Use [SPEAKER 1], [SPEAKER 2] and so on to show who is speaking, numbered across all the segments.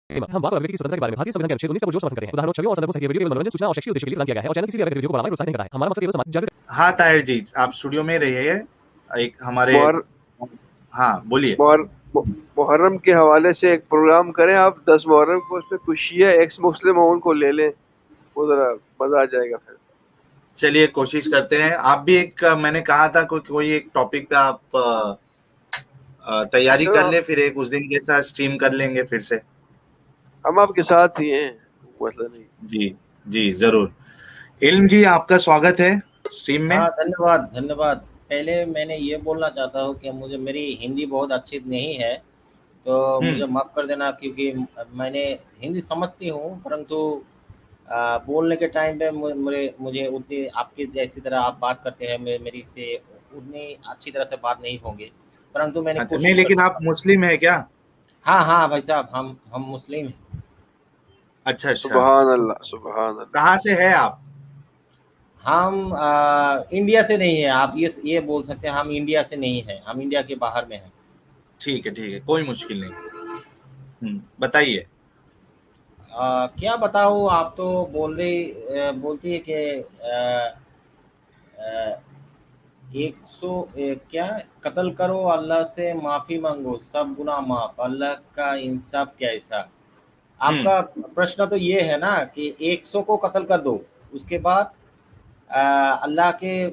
[SPEAKER 1] हम बात कर रहे हैं की स्वतंत्रता के बारे में। भारतीय संविधान के अनुच्छेद 19 का जो समर्थन करते हैं। उदाहरण 26 और संदर्भों से वीडियो केवल मनोरंजन, सूचना और शैक्षिक उद्देश्य के लिए प्रदान किया गया है और चैनल किसी भी व्यक्ति वीडियो को बनाना प्रोत्साहित नहीं करता है। हमारा मकसद केवल समाज जागृत।
[SPEAKER 2] हाँ ताहिर जी, आप स्टूडियो में रहिए। एक हमारे हाँ बोलिए।
[SPEAKER 3] मुहर्रम के हवाले से एक प्रोग्राम करें आप, 10 मुहर्रम को, उसमें कुछ शिया एक्स मुस्लिम हो उनको ले लें, वो जरा मजा आ जाएगा। फिर
[SPEAKER 2] चलिए कोशिश करते हैं। आप भी एक, मैंने कहा था कोई एक टॉपिक पे आप तैयारी कर ले, फिर एक उस दिन के साथ स्ट्रीम कर लेंगे फिर से।
[SPEAKER 3] हम आपके साथ ही हैं, मतलब नहीं।
[SPEAKER 2] जी जी जरूर। इल्म जी, आपका स्वागत है स्ट्रीम में।
[SPEAKER 4] हाँ धन्यवाद धन्यवाद। पहले मैंने ये बोलना चाहता हूँ कि मुझे मेरी हिंदी बहुत अच्छी नहीं है, तो मुझे माफ़ कर देना, क्योंकि मैंने हिंदी समझती हूँ, परंतु बोलने के टाइम पे मुझे उतनी आपकी जैसी तरह आप बात करते हैं मेरी से उतनी अच्छी तरह से बात नहीं होंगे, परंतु मैंने
[SPEAKER 2] अच्छा, नहीं लेकिन आप मुस्लिम है क्या?
[SPEAKER 4] हाँ हाँ भाई साहब, हम मुस्लिम हैं।
[SPEAKER 2] अच्छा अच्छा,
[SPEAKER 3] सुभान अल्लाह सुभान अल्लाह।
[SPEAKER 2] कहाँ से है आप?
[SPEAKER 4] हम इंडिया से नहीं है, आप ये बोल सकते हैं, हम इंडिया से नहीं है, हम इंडिया के बाहर में हैं। ठीक
[SPEAKER 2] है, कोई मुश्किल नहीं। बताइए।
[SPEAKER 4] क्या बताऊँ, आप तो बोलती है कि 100 क्या कत्ल करो, अल्लाह से माफ़ी मांगो, सब गुनाह माफ़, अल्लाह का इंसाफ कैसा। आपका प्रश्न तो ये है ना कि 100 को कत्ल कर दो, उसके बाद अल्लाह के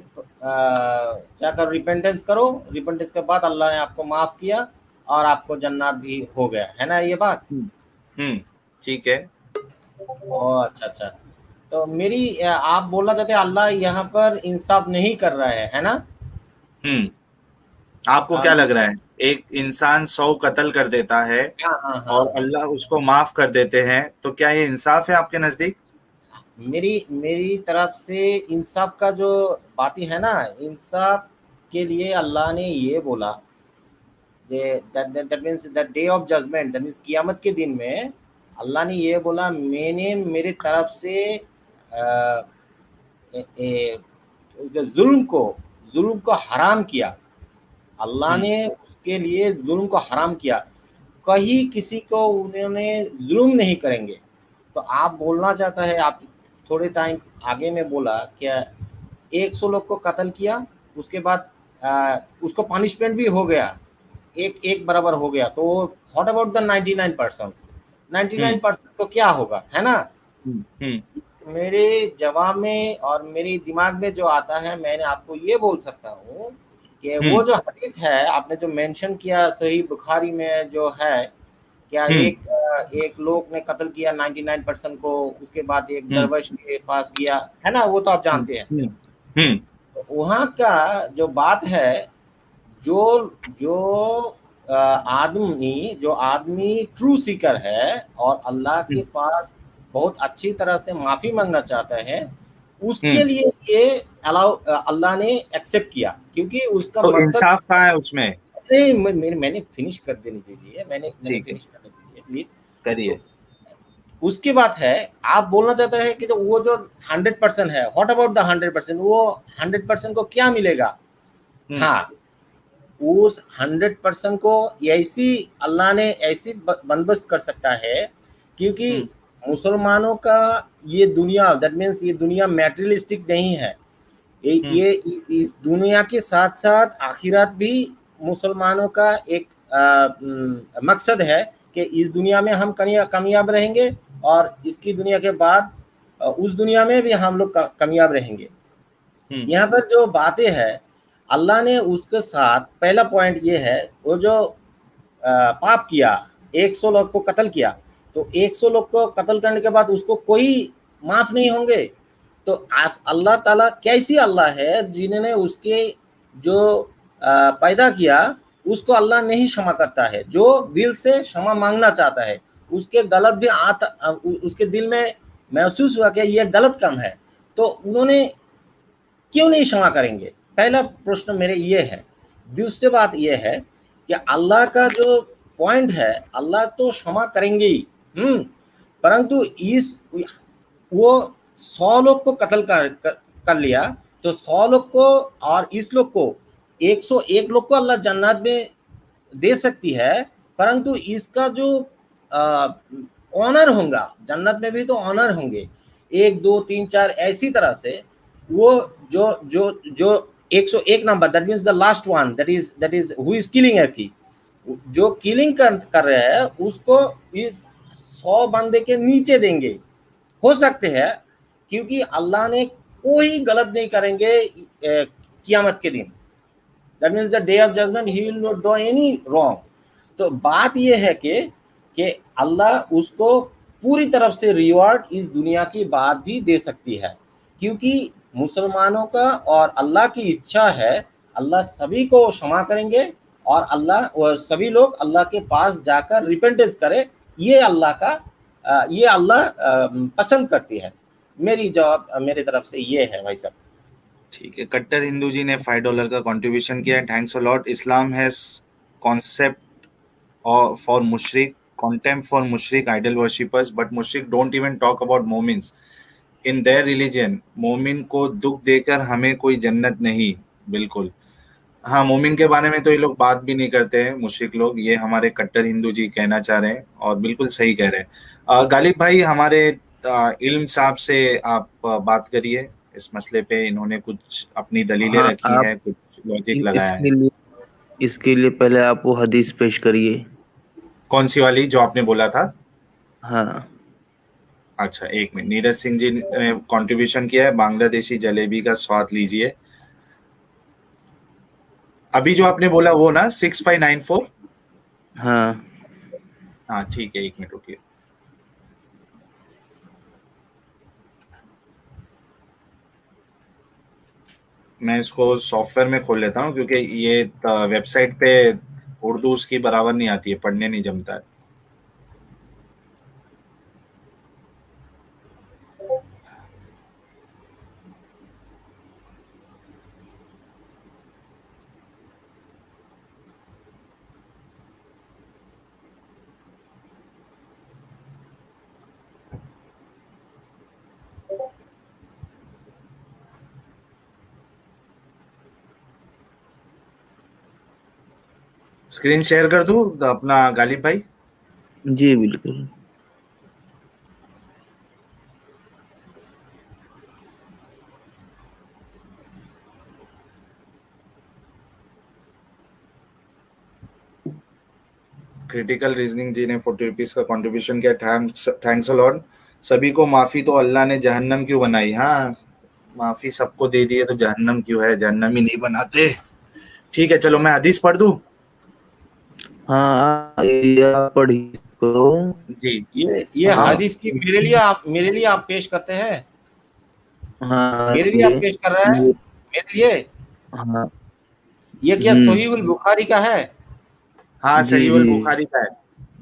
[SPEAKER 4] जाकर रिपेंटेंस करो, रिपेंटेंस के बाद अल्लाह ने आपको माफ़ किया और आपको जन्नत भी हो गया, है ना ये बात?
[SPEAKER 2] ठीक है।
[SPEAKER 4] ओह अच्छा अच्छा। तो मेरी आप बोलना चाहते हैं अल्लाह यहाँ पर इंसाफ नहीं कर रहा है ना?
[SPEAKER 2] आपको क्या लग रहा है, एक इंसान 100 कत्ल कर देता है और अल्लाह उसको माफ कर देते हैं, तो क्या ये इंसाफ है आपके नजदीक?
[SPEAKER 4] मेरी तरफ से इंसाफ का जो बातें है ना, इंसाफ के लिए अल्लाह ने ये बोला, that means the day of judgment, that means क़यामत के दिन में अल्लाह ने ये बोला, मैंने मेरी तरफ से जुल्म को हराम किया। अल्लाह ने उसके लिए जुल्म को हराम किया, कहीं किसी को उन्होंने जुल्म नहीं करेंगे। तो आप बोलना चाहता है, आप थोड़े टाइम आगे में बोला क्या 100 लोग को कत्ल किया, उसके बाद उसको पनिशमेंट भी हो गया, एक बराबर हो गया, तो व्हाट अबाउट द 99%? 99% को क्या होगा, है ना? मेरे जवाब में और मेरे दिमाग में जो आता है, मैंने आपको ये बोल सकता हूँ कि वो जो हदीस है आपने जो मेंशन किया सही बुखारी में जो है, क्या एक लोग ने कत्ल किया 99% को, उसके बाद एक दरवेश के पास गया, है ना? वो तो आप जानते हैं। वहाँ का जो बात है, जो आदमी ट्रू सीकर है और अल्लाह के पास बहुत अच्छी तरह से माफ़ी मांगना चाहता है, उसके लिए ये अल्लाह ने एक्सेप्ट किया, क्योंकि उसका
[SPEAKER 2] तो इंसाफ कहाँ है उसमें?
[SPEAKER 4] नहीं, मैंने फिनिश कर देने दीजिए, मैंने फिनिश करने दीजिए प्लीज,
[SPEAKER 2] करिए।
[SPEAKER 4] उसकी बात है, आप बोलना चाहते हैं कि जो वो जो 100% है, व्हाट अबाउट द 100%? वो 100% को क्या मिलेगा? हाँ, उस 100% को ऐसी अल्लाह ने ऐसी बंदोबस्त कर सकता है, क्योंकि मुसलमानों का ये दुनिया, दैट मीन्स ये दुनिया मैटेरियलिस्टिक नहीं है, ये इस दुनिया के साथ साथ आखिरत भी मुसलमानों का एक मकसद है कि इस दुनिया में हम कामयाब रहेंगे और इसकी दुनिया के बाद उस दुनिया में भी हम लोग कामयाब रहेंगे। यहाँ पर जो बातें हैं, अल्लाह ने उसके साथ पहला पॉइंट ये है, वो जो पाप किया, 100 लोग को कत्ल किया, तो 100 लोग को कत्ल करने के बाद उसको कोई माफ़ नहीं होंगे। तो अल्लाह ताला कैसी अल्लाह है जिन्होंने उसके जो पैदा किया उसको अल्लाह नहीं क्षमा करता है, जो दिल से क्षमा मांगना चाहता है, उसके गलत भी उसके दिल में महसूस हुआ कि ये गलत काम है, तो उन्होंने क्यों नहीं क्षमा करेंगे? पहला प्रश्न मेरे ये है। दूसरी बात ये है कि अल्लाह का जो पॉइंट है, अल्लाह तो क्षमा करेंगे ही, परंतु वो 100 लोग को कत्ल कर लिया, तो 100 लोग को और इस लोग को 101 लोग को अल्लाह जन्नत में दे सकती है, परंतु इसका जो ऑनर होगा, जन्नत में भी तो ऑनर होंगे, 1 2 3 4 ऐसी तरह से। वो जो जो जो 101 number, that means the last one, that is who is killing है की, जो किलिंग कर रहे हैं उसको इस 100 बंदे के नीचे देंगे। हो सकते हैं, क्योंकि अल्लाह ने कोई गलत नहीं करेंगे कियामत के दिन, that means the day of judgment he will not do any wrong. तो बात यह है कि अल्लाह उसको पूरी तरफ से रिवॉर्ड इस दुनिया की बाद भी दे सकती है, क्योंकि मुसलमानों का और अल्लाह की इच्छा है अल्लाह सभी को क्षमा करेंगे और अल्लाह और सभी लोग अल्लाह के पास जाकर रिपेंटेंस करे। ये अल्लाह पसंद करती है। मेरी जवाब मेरी तरफ से ये है भाई साहब।
[SPEAKER 2] ठीक है, कट्टर हिंदू जी ने $5 का कंट्रीब्यूशन किया है, thanks a lot. Islam has concept for मुशरिक, contempt for mushrik idol worshippers, but mushrik don't even talk about मोमिन्स in their religion। मोमिन को दुख देकर हमें कोई जन्नत नहीं। बिल्कुल हाँ, मोमिन के बारे में तो ये लोग बात भी नहीं करते हैं मुशरिक लोग, ये हमारे कट्टर हिंदू जी कहना चाह रहे हैं और बिल्कुल सही कह रहे हैं। गालिब भाई, हमारे इल्म साहब से आप बात करिए इस मसले पे, इन्होंने कुछ अपनी दलीलें रखी है, कुछ लॉजिक लगाया है।
[SPEAKER 5] इसके लिए पहले आप वो हदीस पेश करिए।
[SPEAKER 2] कौन सी वाली जो आपने बोला था?
[SPEAKER 5] हाँ
[SPEAKER 2] अच्छा, एक मिनट। नीरज सिंह जी ने कंट्रीब्यूशन किया है, बांग्लादेशी जलेबी का स्वाद लीजिए। अभी जो आपने बोला वो ना 6594। हाँ ठीक है, एक मिनट रुकिए। मैं इसको सॉफ्टवेयर में खोल लेता हूँ, क्योंकि ये वेबसाइट पे उर्दू उसकी बराबर नहीं आती है, पढ़ने नहीं जमता है। स्क्रीन शेयर कर दूं अपना गालिब भाई?
[SPEAKER 5] जी बिल्कुल।
[SPEAKER 2] क्रिटिकल रीजनिंग जी ने ₹40 का कंट्रीब्यूशन किया, थैंक्स अ लॉट। सभी को माफी तो अल्लाह ने जहन्नम क्यों बनाई? हाँ, माफी सबको दे दी है तो जहन्नम क्यों है? जहन्नम ही नहीं बनाते। ठीक है, चलो मैं हदीस पढ़ दूं।
[SPEAKER 5] हाँ पढ़ी करो
[SPEAKER 2] जी।
[SPEAKER 4] ये हदीस की मेरे लिए आप पेश करते हैं?
[SPEAKER 5] हाँ
[SPEAKER 4] मेरे लिए आप पेश कर रहे हैं? मेरे लिए?
[SPEAKER 5] हाँ।
[SPEAKER 4] ये क्या सहीहुल बुखारी का है?
[SPEAKER 2] हाँ, सहीहुल बुखारी का है।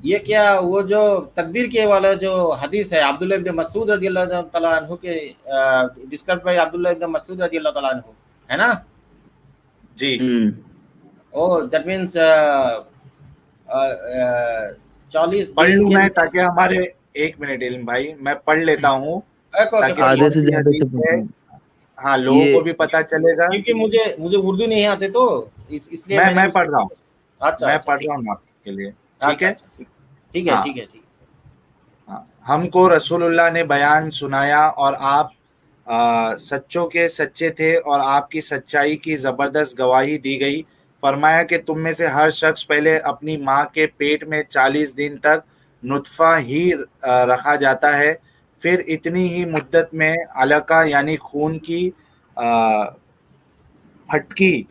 [SPEAKER 4] ये क्या वो जो तकदीर के वाला जो हदीस है अब्दुल्लाह इब्न मसूद रज़ियल्लाहु तआला अन्हु के डिस्क्राइब बाय अब्दुल्लाह इब्न मसूद रज़ियल्लाहु तआला अन्हु, है ना?
[SPEAKER 2] जी।
[SPEAKER 4] ओ दैट मींस 40
[SPEAKER 2] पढ़ लूं मैं, ताकि हमारे, एक मिनट इल्म भाई, मैं पढ़ लेता हूँ ताकि
[SPEAKER 5] आधे से ज्यादा से
[SPEAKER 2] हाँ लोगों को भी पता चलेगा,
[SPEAKER 4] क्योंकि मुझे उर्दू नहीं आते, तो इसलिए
[SPEAKER 2] मैं पढ़ रहा हूँ।
[SPEAKER 4] अच्छा,
[SPEAKER 2] मैं पढ़ रहा हूँ आपके लिए, ठीक है?
[SPEAKER 4] ठीक है, ठीक है, ठीक।
[SPEAKER 2] हाँ, हमको रसूलुल्लाह ने बयान सुनाया और आप सच्चों के सच्चे थे और आपकी सच्चाई की जबरदस्त गवाही दी गई। फरमाया कि तुम में से हर शख्स पहले अपनी माँ के पेट में 40 दिन तक नुत्फा ही रखा जाता है, फिर इतनी ही मुद्दत में अलका यानी खून की फटकी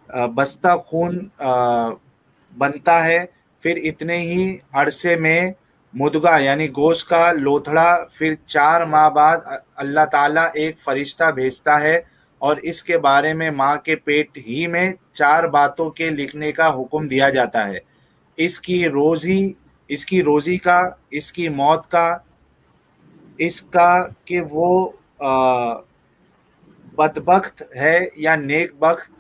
[SPEAKER 2] बस्ता खून बनता है, फिर इतने ही अरसे में मुदगा यानी गोश्त का लोथड़ा, फिर 4 माह बाद अल्लाह ताला एक फरिश्ता भेजता है और इसके बारे में माँ के पेट ही में 4 बातों के लिखने का हुक्म दिया जाता है। इसकी रोजी का, इसकी मौत का, इसका कि वो बदबख्त है या नेक बख्त।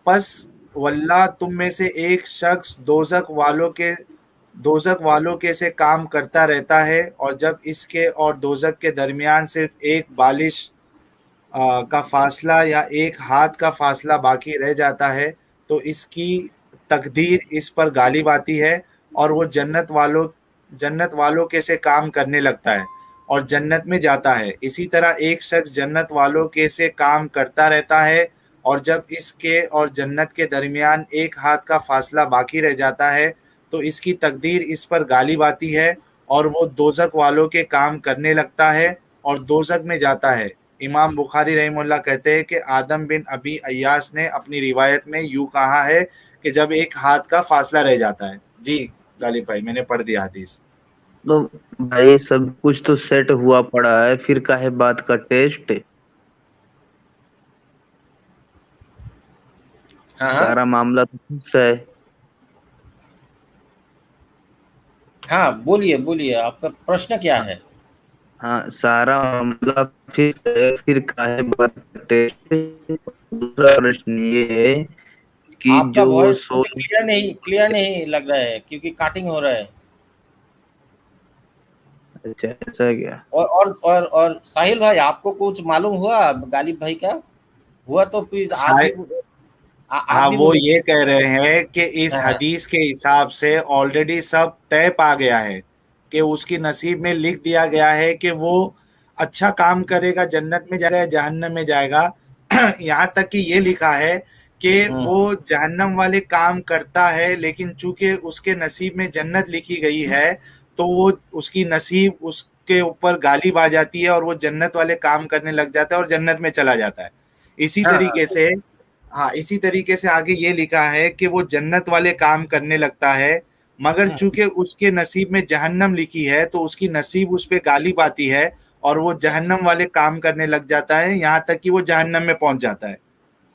[SPEAKER 2] पस वल्लाह तुम में से एक शख्स दोजक वालों के से काम करता रहता है और जब इसके और दोजक के दरमियान सिर्फ एक बालिश का फासला या एक हाथ का फासला बाकी रह जाता है तो इसकी तकदीर इस पर गालिब आती है और वो जन्नत वालों जन्नत वालों के से काम करने लगता है और जन्नत में जाता है, इसी तरह एक शख्स जन्नत वालों के से काम करता रहता है और जब इसके और जन्नत के दरमियान एक हाथ का फासला बाकी रह जाता है तो इसकी तकदीर इस पर गालिब आती है और वो दोजक वालों के काम करने लगता है और दोजक में जाता है। इमाम बुखारी रहमुल्लाह कहते हैं कि आदम बिन अबी अय्यास ने अपनी रिवायत में यूं कहा है कि जब एक हाथ का फासला रह जाता है। जी गालिब भाई, मैंने पढ़ दिया हदीस।
[SPEAKER 5] तो भाई सब कुछ तो सेट हुआ पड़ा है, फिर काहे बात का टेस्ट?
[SPEAKER 4] हाँ हाँ
[SPEAKER 5] सारा मामला तो फिक्स है।
[SPEAKER 4] हाँ, बोलिए बोलिए, आपका प्रश्न क्या है?
[SPEAKER 5] हाँ, सारा मामला फिक्स है, फिर काहे बात का टेस्ट? दूसरा प्रश्न ये है कि
[SPEAKER 4] आपका
[SPEAKER 5] जो वो
[SPEAKER 4] वॉइस
[SPEAKER 5] सोच,
[SPEAKER 4] क्लियर नहीं लग रहा है क्योंकि काटिंग हो रहा है।
[SPEAKER 5] अच्छा ऐसा है क्या?
[SPEAKER 4] और साहिल भाई, आपको कुछ मालूम हुआ गालिब भाई का? हुआ तो प्लीज आप भी आप
[SPEAKER 2] हाँ,
[SPEAKER 4] भी
[SPEAKER 2] वो
[SPEAKER 4] बोलिए।
[SPEAKER 2] ये कह रहे हैं कि इस
[SPEAKER 4] हाँ
[SPEAKER 2] हदीस के हिसाब से ऑलरेडी सब तय पा गया है कि उसकी नसीब में लिख दिया गया है कि वो अच्छा काम करेगा, जन्नत में जाएगा या जहन्नम में जाएगा। यहाँ तक कि ये लिखा है कि वो जहन्नम वाले काम करता है, लेकिन चूंकि उसके नसीब में जन्नत लिखी गई है तो वो उसकी नसीब उसके ऊपर गालिब आ जाती है और वो जन्नत वाले काम करने लग जाता है और जन्नत में चला जाता है। इसी
[SPEAKER 4] हाँ
[SPEAKER 2] तरीके से हाँ, इसी तरीके से आगे ये लिखा है कि वो जन्नत वाले काम करने लगता है, मगर चूंकि उसके नसीब में जहन्नम लिखी है तो उसकी नसीब उस पे गालिब आती है और वो जहन्नम वाले काम करने लग जाता है, यहाँ तक कि वो जहन्नम में पहुंच जाता है।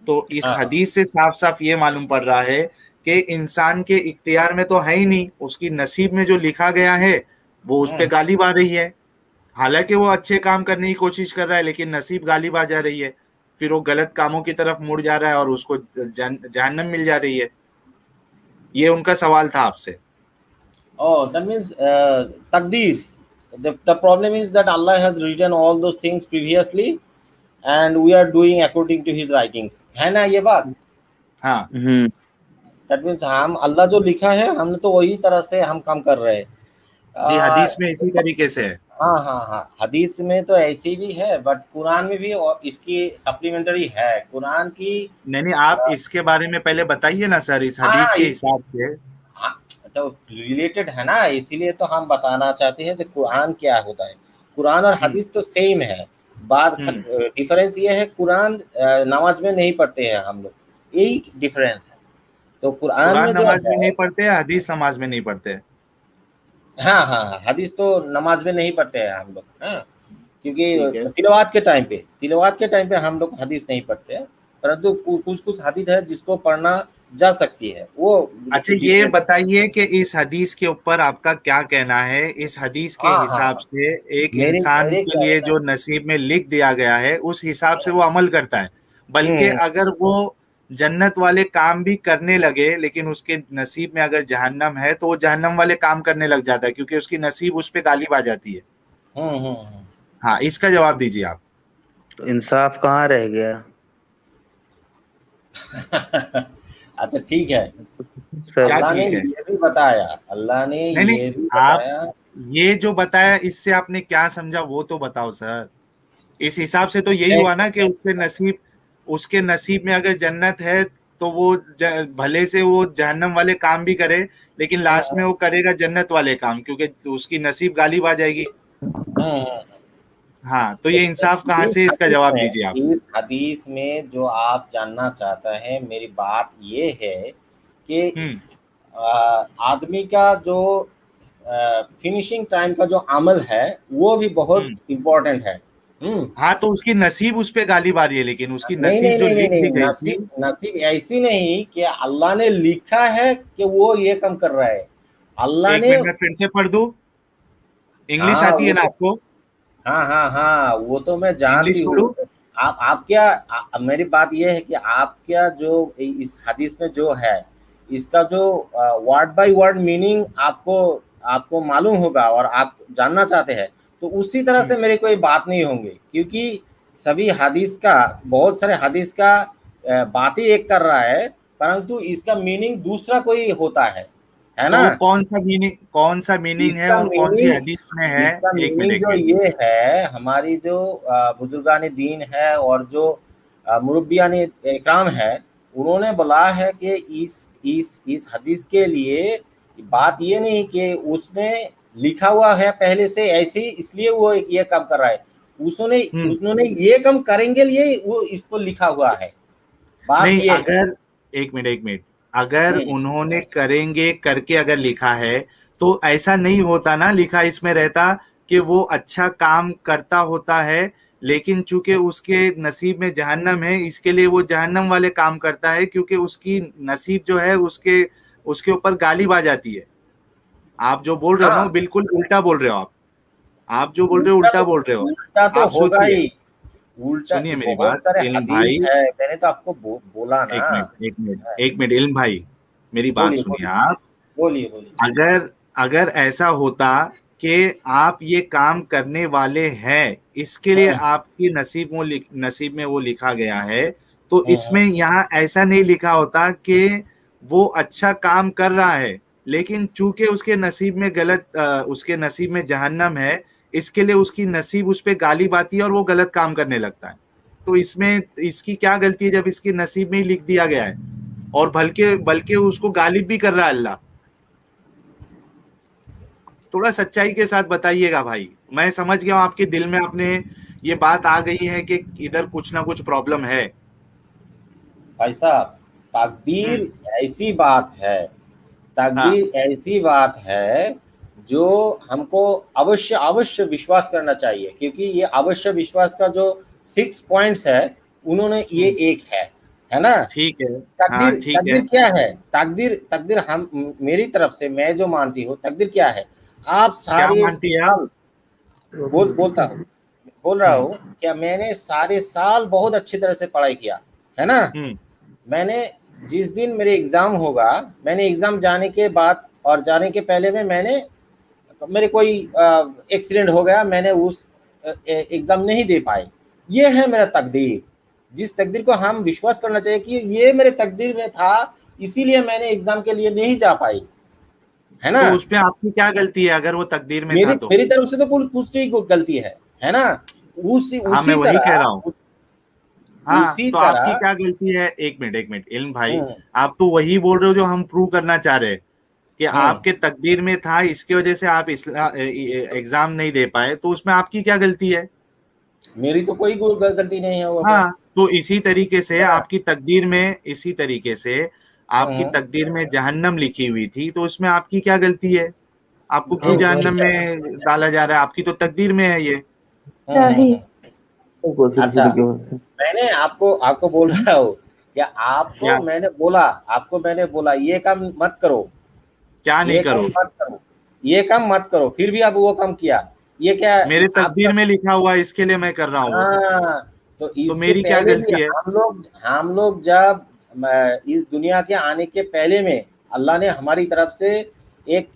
[SPEAKER 2] तो इस
[SPEAKER 4] हाँ
[SPEAKER 2] हदीस से साफ साफ ये मालूम पड़ रहा है कि इंसान के इख्तियार में तो है ही नहीं, उसकी नसीब में जो लिखा गया है वो उस पे गालिब आ रही है। हालांकि वो अच्छे काम करने की कोशिश कर रहा है लेकिन नसीब गालिब आ जा रही है, फिर वो गलत कामों की तरफ मुड़ जा रहा है और उसको जहन्नम मिल जा रही है। ये उनका सवाल था आपसे।
[SPEAKER 4] Oh, that means takdir. The problem is that Allah has written all those things previously, and we are doing according to His writings. है ना ये बात?
[SPEAKER 2] हाँ
[SPEAKER 4] That means हम अल्लाह जो लिखा है हमने तो वही तरह से हम काम कर रहे हैं।
[SPEAKER 2] जी, हदीस में इसी तरीके से है।
[SPEAKER 4] हाँ हाँ हाँ, हदीस में तो ऐसी भी है, बट कुरान में भी और इसकी सप्लीमेंट्री है कुरान की।
[SPEAKER 2] नहीं, आप इसके बारे में पहले बताइए ना सर, इस हदीस के हिसाब से।
[SPEAKER 4] हाँ, तो रिलेटेड है ना, इसीलिए तो हम बताना चाहते हैं कि कुरान क्या होता है। कुरान और हदीस तो सेम है, बात डिफरेंस ये है कुरान नमाज में नहीं पढ़ते हैं हम लोग, यही डिफरेंस है। तो कुरान में जो
[SPEAKER 2] नमाज में नहीं पढ़ते, हदीस नमाज में नहीं पढ़ते।
[SPEAKER 4] हाँ हाँ हाँ, हदीस तो नमाज में नहीं पढ़ते हैं हम लोग। हाँ,
[SPEAKER 2] ठीक है।
[SPEAKER 4] क्योंकि तिलावत के टाइम पे हम लोग हदीस नहीं पढ़ते हैं, परंतु कुछ कुछ हदीस है जिसको पढ़ना जा सकती है वो।
[SPEAKER 2] अच्छा, ये बताइए कि इस हदीस के ऊपर आपका क्या कहना है। इस हदीस के
[SPEAKER 4] हाँ,
[SPEAKER 2] हिसाब
[SPEAKER 4] हाँ,
[SPEAKER 2] से एक
[SPEAKER 4] मेरे
[SPEAKER 2] इंसान
[SPEAKER 4] मेरे
[SPEAKER 2] के
[SPEAKER 4] क्या
[SPEAKER 2] लिए
[SPEAKER 4] होता
[SPEAKER 2] जो नसीब में लिख दिया गया है उस हिसाब से वो अमल करता है, बल्कि अगर वो जन्नत वाले काम भी करने लगे लेकिन उसके नसीब में अगर जहन्नम है तो वो जहन्नम वाले काम करने लग जाता है क्योंकि उसकी नसीब उस पे गालिब आ जाती है। हाँ, इसका जवाब दीजिए आप।
[SPEAKER 5] तो इंसाफ कहाँ रह गया?
[SPEAKER 4] अच्छा ठीक है,
[SPEAKER 5] सर
[SPEAKER 2] क्या
[SPEAKER 4] अल्लाह ने
[SPEAKER 2] ठीक है?
[SPEAKER 4] ये भी बताया, अल्लाह ने
[SPEAKER 2] नहीं,
[SPEAKER 4] ये भी
[SPEAKER 2] आप
[SPEAKER 4] बताया।
[SPEAKER 2] ये जो बताया इससे आपने क्या समझा वो तो बताओ सर। इस हिसाब से तो यही हुआ ना कि उसके नसीब में अगर जन्नत है तो वो भले से वो जहन्नम वाले काम भी करे लेकिन लास्ट में वो करेगा जन्नत वाले काम क्योंकि उसकी नसीब गालिब आ जाएगी। हाँ, तो ये इंसाफ कहाँ से, इसका जवाब दीजिए आप।
[SPEAKER 4] इस हदीस में जो आप जानना चाहता है, मेरी बात ये है कि आदमी का जो फिनिशिंग टाइम का जो अमल है वो भी बहुत इम्पोर्टेंट है।
[SPEAKER 2] हाँ, तो उसकी नसीब उस पे गालिब आ रही है लेकिन उसकी
[SPEAKER 4] नहीं
[SPEAKER 2] नसीब
[SPEAKER 4] नहीं
[SPEAKER 2] जो
[SPEAKER 4] नहीं
[SPEAKER 2] लिख
[SPEAKER 4] नहीं,
[SPEAKER 2] दी गई थी।
[SPEAKER 4] नसीब ऐसी नहीं कि अल्लाह ने लिखा है कि वो ये काम कर रहा है। अल्लाह
[SPEAKER 2] एक
[SPEAKER 4] ने,
[SPEAKER 2] मिनट में फिर से पढ़ दूं, इंग्लिश
[SPEAKER 4] हाँ
[SPEAKER 2] आती है
[SPEAKER 4] वो
[SPEAKER 2] ना
[SPEAKER 4] तो,
[SPEAKER 2] आपको?
[SPEAKER 4] हाँ हाँ हाँ, वो तो मैं जानती
[SPEAKER 2] इंग्लिश
[SPEAKER 4] हूँ।
[SPEAKER 2] पढ़ूं?
[SPEAKER 4] आप क्या, मेरी बात ये है कि आप क्या जो इस हदीस में जो है इसका जो वर्ड बाय वर्ड मीनिंग आपको आपको मालूम होगा और आप जानना चाहते हैं, तो उसी तरह से मेरी कोई बात नहीं होंगी, क्योंकि सभी हदीस का, बहुत सारे हदीस का बात ही एक कर रहा है परंतु इसका मीनिंग दूसरा कोई होता है है
[SPEAKER 2] तो
[SPEAKER 4] ना।
[SPEAKER 2] कौन सा मीनिंग है
[SPEAKER 4] इसका
[SPEAKER 2] और कौन सी
[SPEAKER 4] मीनिंग
[SPEAKER 2] हदीस में है?
[SPEAKER 4] इसका
[SPEAKER 2] एक
[SPEAKER 4] मीनिंग जो
[SPEAKER 2] मिनट।
[SPEAKER 4] ये है, हमारी जो बुजुर्गान दीन है और जो मुरब्बियान इकराम है, उन्होंने बोला है कि इस हदीस के लिए बात ये नहीं कि उसने लिखा हुआ है पहले से ऐसे ही इसलिए वो ये काम कर रहा है, उन्होंने ये काम करेंगे लिए वो इसको लिखा हुआ है। बात
[SPEAKER 2] नहीं,
[SPEAKER 4] ये है।
[SPEAKER 2] अगर एक मिनट, अगर उन्होंने करेंगे करके अगर लिखा है तो ऐसा नहीं होता ना, लिखा इसमें रहता कि वो अच्छा काम करता होता है, लेकिन चूंकि उसके नसीब में जहन्नम है इसके लिए वो जहन्नम वाले काम करता है, क्योंकि उसकी नसीब जो है उसके उसके ऊपर गालिब आ जाती है। आप जो बोल रहे हो ना वो
[SPEAKER 4] हाँ,
[SPEAKER 2] बिल्कुल उल्टा बोल रहे हो आप जो बोल रहे हो उल्टा बोल रहे हो।
[SPEAKER 4] उल्टा तो
[SPEAKER 2] आप
[SPEAKER 4] होगा
[SPEAKER 2] सोचिए,
[SPEAKER 4] ही। उल्टा
[SPEAKER 2] सुनिए मेरी
[SPEAKER 4] बहुत
[SPEAKER 2] बात
[SPEAKER 4] सारे
[SPEAKER 2] इल्म
[SPEAKER 4] हदीस
[SPEAKER 2] भाई।
[SPEAKER 4] है, मैंने तो आपको बोला ना।
[SPEAKER 2] एक मिनट इल्म भाई, मेरी बात
[SPEAKER 4] बोलिए
[SPEAKER 2] सुनिए
[SPEAKER 4] बोलिए
[SPEAKER 2] आप।
[SPEAKER 4] बोलिए बोलिए।
[SPEAKER 2] अगर अगर ऐसा होता कि आप ये काम करने वाले हैं, इसके लिए
[SPEAKER 4] हम्म,
[SPEAKER 2] आपकी नसीब में वो लिखा गया है, तो
[SPEAKER 4] हम्म,
[SPEAKER 2] इसमें यहाँ ऐसा नहीं लिखा होता कि वो अच्छा काम कर रहा है, लेकिन चूंकि उसके नसीब में जहन्नम है, इसके लिए उसकी नसीब उस पर गालिब आती है और वो गलत काम करने लगता है। तो इसमें इसकी क्या गलती है जब इसकी नसीब में ही लिख दिया गया है, और बल्कि बल्कि उसको गालिब भी कर रहा है अल्लाह। थोड़ा सच्चाई के साथ बताइएगा भाई। मैं समझ गया हूं आपके दिल में अपने ये बात आ गई है कि इधर कुछ ना कुछ प्रॉब्लम है।
[SPEAKER 4] भाई साहब, तकदीर ऐसी बात है,
[SPEAKER 2] हाँ,
[SPEAKER 4] तकदीर ऐसी बात है जो हमको अवश्य अवश्य विश्वास करना चाहिए, क्योंकि ये अवश्य विश्वास का जो 6 पॉइंट्स है उन्होंने ये एक है ना।
[SPEAKER 2] ठीक है। हाँ,
[SPEAKER 4] तकदीर
[SPEAKER 2] ठीक है।
[SPEAKER 4] तकदीर क्या है? तकदीर तकदीर हम मेरी तरफ से मैं जो मानती हूँ, तकदीर क्या है? आप
[SPEAKER 2] क्या
[SPEAKER 4] सारे
[SPEAKER 2] मानती है आप?
[SPEAKER 4] साल बोल रहा हूँ क्या, मैंने सारे साल बहुत अच्छी तरह से पढ़ाई किया, है ना।
[SPEAKER 2] हम्म
[SPEAKER 4] मैंने जिस दिन मेरे एग्जाम होगा, मैंने एग्जाम जाने के बाद और जाने के पहले में मेरे कोई एक्सीडेंट हो गया, मैंने उस एग्जाम नहीं दे पाए। ये है मेरा तकदीर, जिस तकदीर को हम विश्वास करना चाहिए कि ये मेरे तकदीर में था, इसीलिए मैंने एग्जाम के लिए नहीं जा पाई, है ना।
[SPEAKER 2] तो उसमें आपकी क्या गलती है अगर वो तकदीर में था
[SPEAKER 4] मेरी
[SPEAKER 2] तो?
[SPEAKER 4] मेरी तरफ से तो कुछ नहीं गलती है ना। उसी
[SPEAKER 2] हाँ, मैं
[SPEAKER 4] उसी
[SPEAKER 2] वही कह
[SPEAKER 4] तरह
[SPEAKER 2] रहा हूँ। हाँ,
[SPEAKER 4] उसी
[SPEAKER 2] तो आपकी
[SPEAKER 4] तरह
[SPEAKER 2] क्या गलती है? एक मिनट इल्म भाई,
[SPEAKER 4] हम्म,
[SPEAKER 2] आप तो वही बोल रहे हो जो हम प्रूव करना चाह रहे हैं कि
[SPEAKER 4] हम्म,
[SPEAKER 2] आपके तकदीर में था, इसकी वजह से आप एग्जाम नहीं दे पाए, तो उसमें आपकी क्या गलती है?
[SPEAKER 4] मेरी तो कोई गलती नहीं है वो पे,
[SPEAKER 2] हाँ, तो इसी तरीके से
[SPEAKER 4] है ना।
[SPEAKER 2] आपकी
[SPEAKER 4] हम्म,
[SPEAKER 2] तकदीर में जहन्नम लिखी हुई थी, तो उसमें आपकी क्या गलती है? आपको क्यों
[SPEAKER 4] हम्म,
[SPEAKER 2] जहन्नम में डाला जा रहा है? आपकी तो तकदीर में है ये।
[SPEAKER 4] हम्म, अच्छा,
[SPEAKER 5] क्या
[SPEAKER 4] मैंने आपको आपको बोल रहा हूँ क्या,
[SPEAKER 2] क्या
[SPEAKER 4] आपको मैंने बोला ये काम मत करो,
[SPEAKER 2] क्या नहीं
[SPEAKER 4] ये काम
[SPEAKER 2] करो?
[SPEAKER 4] मत करो, ये काम मत करो, फिर भी आप वो काम किया। ये क्या
[SPEAKER 2] मेरे
[SPEAKER 4] आपका?
[SPEAKER 2] तकदीर में लिखा हुआ है, इसके लिए मैं कर रहा हूँ वो।
[SPEAKER 4] हाँ, तो
[SPEAKER 2] तो
[SPEAKER 4] इसके
[SPEAKER 2] मेरी क्या
[SPEAKER 4] पहले भी
[SPEAKER 2] गलती है?
[SPEAKER 4] हम लोग जब इस दुनिया के आने के पहले में अल्लाह ने हमारी तरफ से एक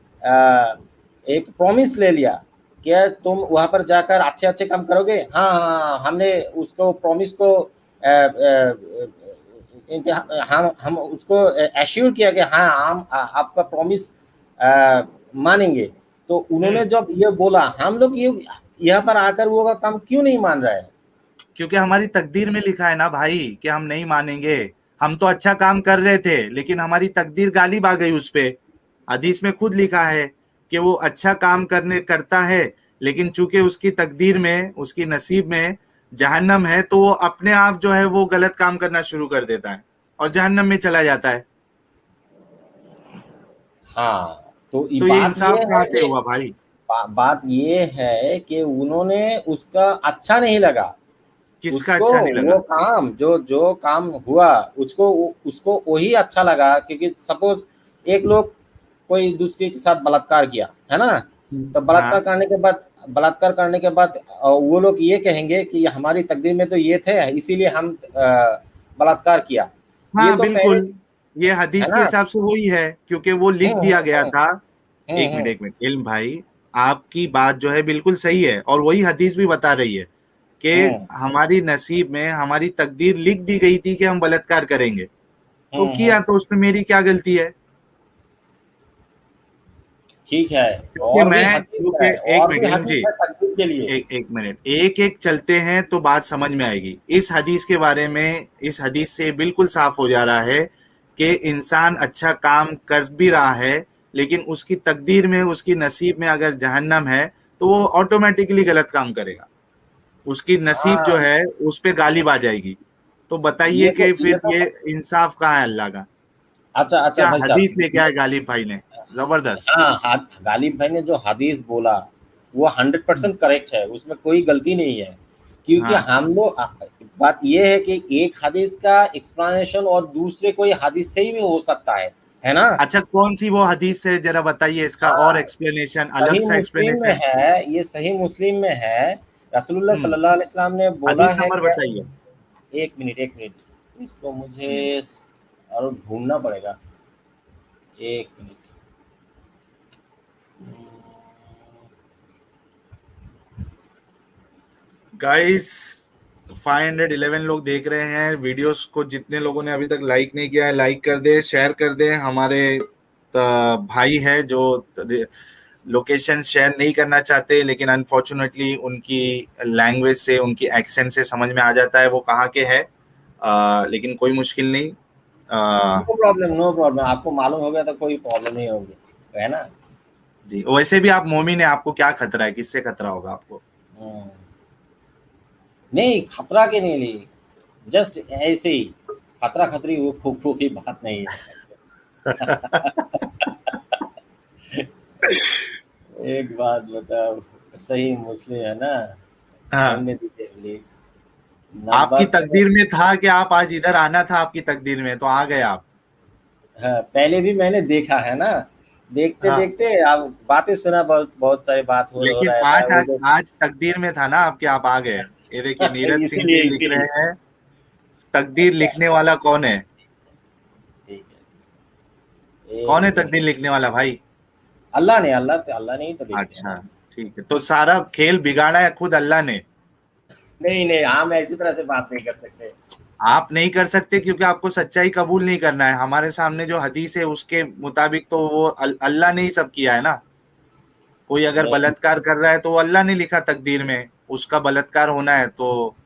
[SPEAKER 4] एक प्रॉमिस ले लिया कि तुम वहां पर जाकर अच्छे अच्छे काम करोगे। हाँ हाँ हाँ, हमने उसको प्रॉमिस को हम उसको एश्योर किया कि हाँ हम आपका प्रॉमिस मानेंगे। तो उन्होंने जब ये बोला, हम लोग ये यहाँ पर आकर वो काम क्यों नहीं मान रहे हैं?
[SPEAKER 2] क्योंकि हमारी तकदीर में लिखा है ना भाई कि हम नहीं मानेंगे। हम तो अच्छा काम कर रहे थे, लेकिन हमारी तकदीर गालिब आ गई उस पे। हदीस में खुद लिखा है कि वो अच्छा काम करता है, लेकिन चूंकि उसकी तकदीर में, उसकी नसीब में जहन्नम है, तो वो अपने आप जो है वो गलत काम करना शुरू कर देता है और जहन्नम में चला जाता है।
[SPEAKER 4] हाँ, तो ये
[SPEAKER 2] तो ये
[SPEAKER 4] बात
[SPEAKER 2] इंसाफ
[SPEAKER 4] ये
[SPEAKER 2] कहाँ
[SPEAKER 4] है
[SPEAKER 2] से
[SPEAKER 4] कि
[SPEAKER 2] हुआ भाई?
[SPEAKER 4] बात ये है कि उन्होंने उसका अच्छा नहीं लगा,
[SPEAKER 2] किसका
[SPEAKER 4] उसको
[SPEAKER 2] अच्छा नहीं
[SPEAKER 4] वो
[SPEAKER 2] लगा?
[SPEAKER 4] काम जो जो काम हुआ, उसको उसको वही अच्छा लगा, क्योंकि सपोज एक लोग कोई दूसरे के साथ बलात्कार किया, है ना। तो
[SPEAKER 2] हाँ
[SPEAKER 4] बलात्कार करने के बाद वो लोग ये कहेंगे कि हमारी तकदीर में तो ये थे, इसीलिए हम बलात्कार किया। ये
[SPEAKER 2] हाँ,
[SPEAKER 4] तो पहले,
[SPEAKER 2] बिल्कुल। ये
[SPEAKER 4] है
[SPEAKER 2] हदीस के
[SPEAKER 4] ना।
[SPEAKER 2] हिसाब से वही है, क्योंकि वो लिख
[SPEAKER 4] हम्म
[SPEAKER 2] दिया
[SPEAKER 4] हम्म
[SPEAKER 2] गया
[SPEAKER 4] हम्म
[SPEAKER 2] था।
[SPEAKER 4] हम्म
[SPEAKER 2] एक मिनट इल्म भाई, आपकी बात जो है बिल्कुल सही है, और वही हदीस भी बता रही है कि
[SPEAKER 4] हम्म
[SPEAKER 2] हमारी नसीब में, हमारी तकदीर लिख दी गई थी कि हम बलात्कार करेंगे, तो
[SPEAKER 4] हम्म
[SPEAKER 2] किया, तो उसमें मेरी क्या गलती है?
[SPEAKER 4] ठीक है,
[SPEAKER 2] क्योंकि
[SPEAKER 4] और भी
[SPEAKER 2] मैं
[SPEAKER 4] हदीस
[SPEAKER 2] क्योंकि
[SPEAKER 4] है,
[SPEAKER 2] एक
[SPEAKER 4] और भी
[SPEAKER 2] मिनट इल्म
[SPEAKER 4] हदीस
[SPEAKER 2] जी,
[SPEAKER 4] है तकदीर के लिए।
[SPEAKER 2] एक मिनट, एक एक चलते हैं तो बात समझ में आएगी। इस हदीस के बारे में, इस हदीस से बिल्कुल साफ हो जा रहा है कि इंसान अच्छा काम कर भी रहा है, लेकिन उसकी तकदीर में, उसकी नसीब में अगर जहन्नम है तो वो ऑटोमेटिकली गलत काम करेगा, उसकी नसीब जो
[SPEAKER 4] हाँ,
[SPEAKER 2] है उस पे गालिब आ जाएगी। तो बताइए कि
[SPEAKER 4] ये
[SPEAKER 2] फिर
[SPEAKER 4] तो
[SPEAKER 2] ये इंसाफ कहाँ है अल्लाह का?
[SPEAKER 4] अच्छा अच्छा
[SPEAKER 2] क्या
[SPEAKER 4] भाई
[SPEAKER 2] हदीस
[SPEAKER 4] साहब,
[SPEAKER 2] लेके आए गालिब भाई ने, जबरदस्त।
[SPEAKER 4] हाँ गालिब भाई ने जो हदीस बोला वो 100% करेक्ट है, उसमें कोई गलती नहीं है। क्योंकि
[SPEAKER 2] हाँ,
[SPEAKER 4] हम लोग, बात ये है कि एक हदीस का एक्सप्लेनेशन और दूसरे कोई हदीस से ही भी हो सकता है ना।
[SPEAKER 2] अच्छा कौन सी वो हदीस है, जरा बताइए इसका और
[SPEAKER 4] हाँ,
[SPEAKER 2] एक्सप्लेनेशन, अलग
[SPEAKER 4] सही
[SPEAKER 2] सा
[SPEAKER 4] मुस्लिम में
[SPEAKER 2] एक्सप्लेनेशन।
[SPEAKER 4] है, ये सही मुस्लिम में है। रसूलुल्लाह
[SPEAKER 2] हम्म,
[SPEAKER 4] सल्लल्लाहु अलैहि वसल्लम ने बोला
[SPEAKER 2] हदीस
[SPEAKER 4] है
[SPEAKER 2] नंबर
[SPEAKER 4] कि,
[SPEAKER 2] बताइए।
[SPEAKER 4] एक मिनट इसको मुझे
[SPEAKER 2] हम्म।
[SPEAKER 4] और ढूंढना पड़ेगा, एक मिनट।
[SPEAKER 2] गाइस 511 लोग देख रहे हैं वीडियोस को, जितने लोगों ने अभी तक लाइक नहीं किया है लाइक कर दे, शेयर कर दे। हमारे भाई है जो लोकेशन शेयर नहीं करना चाहते, लेकिन अनफॉर्चुनेटली उनकी लैंग्वेज से, उनकी एक्सेंट से समझ में आ जाता है वो कहाँ के है। लेकिन कोई मुश्किल नहीं।
[SPEAKER 4] नो प्रॉब्लम, नो प्रॉब्लम, आपको मालूम हो गया तो कोई प्रॉब्लम नहीं होगी, है ना।
[SPEAKER 2] जी, वैसे भी आप मोमिन है, आपको क्या खतरा है, किससे खतरा होगा आपको?
[SPEAKER 4] हम्म, नहीं खतरा के नहीं ली, जस्ट ऐसे ही, खतरा खतरी वो खो खो की बात नहीं है। एक बात बताओ, सही मुस्लिम है ना,
[SPEAKER 2] हाँ,
[SPEAKER 4] ढूंढने दीजिए प्लीज,
[SPEAKER 2] आपकी
[SPEAKER 4] नंबर तो।
[SPEAKER 2] तकदीर में था कि आप आज इधर आना था, आपकी तकदीर में तो आ गए आप।
[SPEAKER 4] हाँ, पहले भी मैंने देखा है ना, देखते
[SPEAKER 2] हाँ,
[SPEAKER 4] देखते आप बातें सुना, बहुत बहुत सारी बात हो
[SPEAKER 2] लेकिन
[SPEAKER 4] रहता है
[SPEAKER 2] आज
[SPEAKER 4] वो
[SPEAKER 2] आज
[SPEAKER 4] जो।
[SPEAKER 2] आज तकदीर में था ना आपके, आप आ गए। ये देखिए नीरज सिंह
[SPEAKER 4] इसीलिए
[SPEAKER 2] जी लिख
[SPEAKER 4] इसीलिए
[SPEAKER 2] रहे हैं, तकदीर
[SPEAKER 4] अच्छा,
[SPEAKER 2] लिखने वाला कौन है?
[SPEAKER 4] ठीक है, एक
[SPEAKER 2] कौन है
[SPEAKER 4] मिनट।
[SPEAKER 2] तकदीर लिखने वाला भाई?
[SPEAKER 4] अल्लाह ने ही तो लिख दिया
[SPEAKER 2] अच्छा,
[SPEAKER 4] ना।
[SPEAKER 2] ठीक है, तो सारा खेल बिगाड़ा है खुद अल्लाह ने।
[SPEAKER 4] नहीं नहीं, हम ऐसी तरह से बात नहीं कर सकते।
[SPEAKER 2] आप नहीं कर सकते क्योंकि आपको सच्चाई कबूल नहीं करना है। हमारे सामने जो हदीस है उसके मुताबिक तो वो अल्लाह ने ही सब किया है ना। कोई अगर
[SPEAKER 4] नहीं,
[SPEAKER 2] बलात्कार कर रहा है तो वो अल्लाह ने लिखा तकदीर में, उसका बलात्कार होना है। तो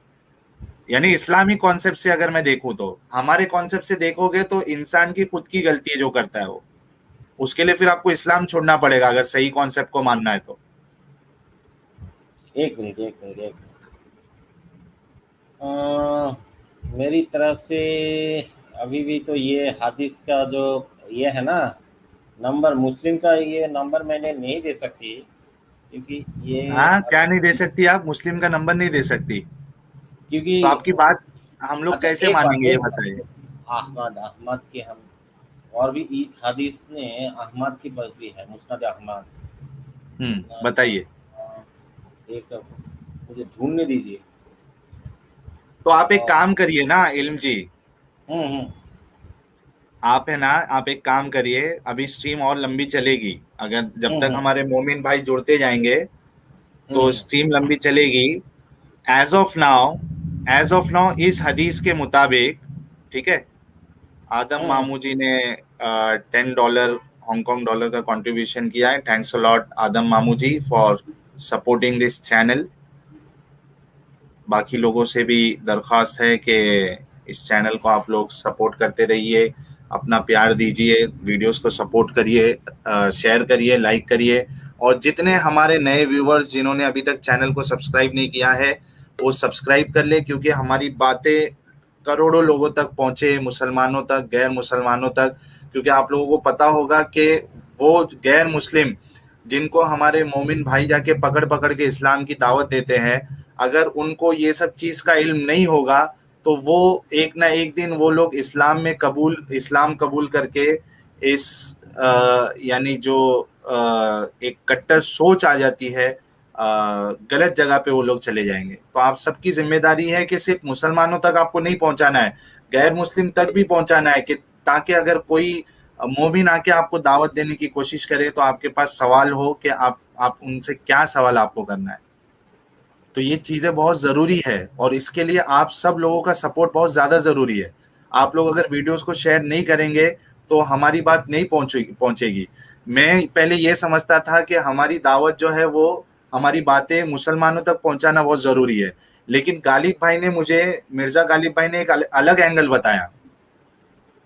[SPEAKER 2] यानी इस्लामी कॉन्सेप्ट से अगर मैं देखूं, तो हमारे कॉन्सेप्ट से देखोगे तो इंसान की खुद की गलती है जो करता है वो, उसके लिए फिर आपको इस्लाम छोड़ना पड़ेगा अगर सही कॉन्सेप्ट को मानना है तो।
[SPEAKER 4] एक मिनट, मेरी तरफ से अभी भी तो ये हदीस का जो ये है ना, नंबर मुस्लिम का ये नंबर मैंने नहीं दे सकती, क्योंकि ये
[SPEAKER 2] हाँ, क्या नहीं दे सकती आप? मुस्लिम का नंबर नहीं दे सकती?
[SPEAKER 4] क्योंकि
[SPEAKER 2] तो आपकी बात हम लोग
[SPEAKER 4] अच्छा
[SPEAKER 2] कैसे मानेंगे ये बताइए।
[SPEAKER 4] अहमद अहमद के हम, और भी इस हदीस में अहमद की बस भी है, मुस्नद अहमद।
[SPEAKER 2] बताइए।
[SPEAKER 4] एक मुझे ढूंढने दीजिए।
[SPEAKER 2] तो आप एक
[SPEAKER 4] और
[SPEAKER 2] काम करिए ना इल्म जी,
[SPEAKER 4] हम्म,
[SPEAKER 2] आप है ना, आप एक काम करिए, अभी स्ट्रीम और लंबी चलेगी, अगर जब तक
[SPEAKER 4] हम्म,
[SPEAKER 2] हमारे मोमिन भाई जुड़ते जाएंगे तो
[SPEAKER 4] हम्म,
[SPEAKER 2] स्ट्रीम लंबी चलेगी। As of now, as of now इस हदीस के मुताबिक, ठीक है, आदम
[SPEAKER 4] हम्म,
[SPEAKER 2] मामू जी ने $10 हांगकांग डॉलर का कंट्रीब्यूशन किया है। थैंक्स अ लॉट आदम मामू जी फॉर सपोर्टिंग दिस चैनल। बाकी लोगों से भी दरख्वास्त है कि इस चैनल को आप लोग सपोर्ट करते रहिए, अपना प्यार दीजिए, वीडियोस को सपोर्ट करिए, शेयर करिए, लाइक करिए। और जितने हमारे नए व्यूवर्स जिन्होंने अभी तक चैनल को सब्सक्राइब नहीं किया है वो सब्सक्राइब कर ले, क्योंकि हमारी बातें करोड़ों लोगों तक पहुंचे, मुसलमानों तक, गैर मुसलमानों तक। क्योंकि आप लोगों को पता होगा कि वो गैर मुस्लिम जिनको हमारे मोमिन भाई जाके पकड़ पकड़ के इस्लाम की दावत देते हैं, अगर उनको ये सब चीज का इल्म नहीं होगा तो वो एक ना एक दिन वो लोग इस्लाम कबूल करके इस यानी जो एक कट्टर सोच आ जाती है, गलत जगह पे वो लोग चले जाएंगे। तो आप सबकी जिम्मेदारी है कि सिर्फ मुसलमानों तक आपको नहीं पहुंचाना है, गैर मुस्लिम तक भी पहुंचाना है, कि ताकि अगर कोई मोमिन आके आपको दावत देने की कोशिश करे तो आपके पास सवाल हो कि आप उनसे क्या सवाल आपको करना है। तो ये चीजें बहुत जरूरी है और इसके लिए आप सब लोगों का सपोर्ट बहुत ज्यादा जरूरी है। आप लोग अगर वीडियोस को शेयर नहीं करेंगे तो हमारी बात नहीं पहुंचेगी। मैं पहले ये समझता था कि हमारी दावत जो है वो हमारी बातें मुसलमानों तक पहुंचाना बहुत जरूरी है, लेकिन गालिब भाई ने मुझे, मिर्जा गालिब भाई ने एक अलग एंगल बताया।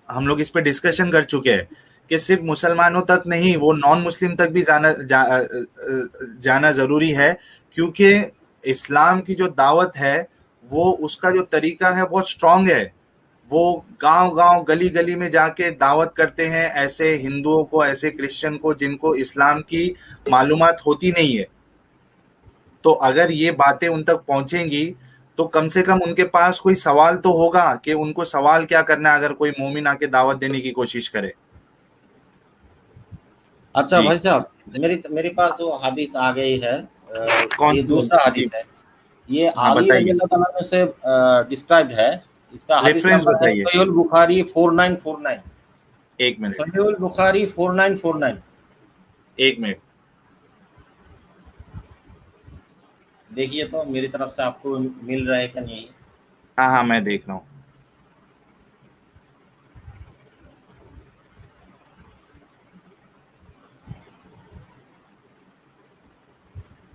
[SPEAKER 2] हम लोग इस पे डिस्कशन कर चुके हैं कि सिर्फ मुसलमानों तक नहीं, वो नॉन मुस्लिम तक भी जाना जरूरी है, क्योंकि इस्लाम की जो दावत है वो, उसका जो तरीका है बहुत स्ट्रांग है। वो गांव गांव गली गली में जाके दावत करते हैं ऐसे हिंदुओं को, ऐसे क्रिश्चियन को जिनको इस्लाम की मालूमात होती नहीं है। तो अगर ये बातें उन तक पहुंचेंगी तो कम से कम उनके पास कोई सवाल तो होगा कि उनको सवाल क्या करना है अगर कोई मोमिन आके दावत देने की कोशिश करे।
[SPEAKER 4] अच्छा
[SPEAKER 2] जी।
[SPEAKER 4] भाई साहब, मेरे पास वो हदीस आ गई है।
[SPEAKER 2] कौन
[SPEAKER 4] ये
[SPEAKER 2] सी?
[SPEAKER 4] दूसरा हदीस है। ये
[SPEAKER 2] हाँ,
[SPEAKER 4] आली
[SPEAKER 2] बताइए।
[SPEAKER 4] रज़ी अल्लाह तआला अन्हु से डिस्क्राइब्ड है। इसका हदीस
[SPEAKER 2] रेफरेंस
[SPEAKER 4] नंबर है
[SPEAKER 2] बताइए।
[SPEAKER 4] सहीहुल बुखारी 4949।
[SPEAKER 2] एक मिनट,
[SPEAKER 4] सहीहुल बुखारी 4949।
[SPEAKER 2] एक मिनट।
[SPEAKER 4] देखिए तो मेरी तरफ से आपको मिल रहा है कि नहीं।
[SPEAKER 2] हाँ हाँ, मैं देख रहा हूँ।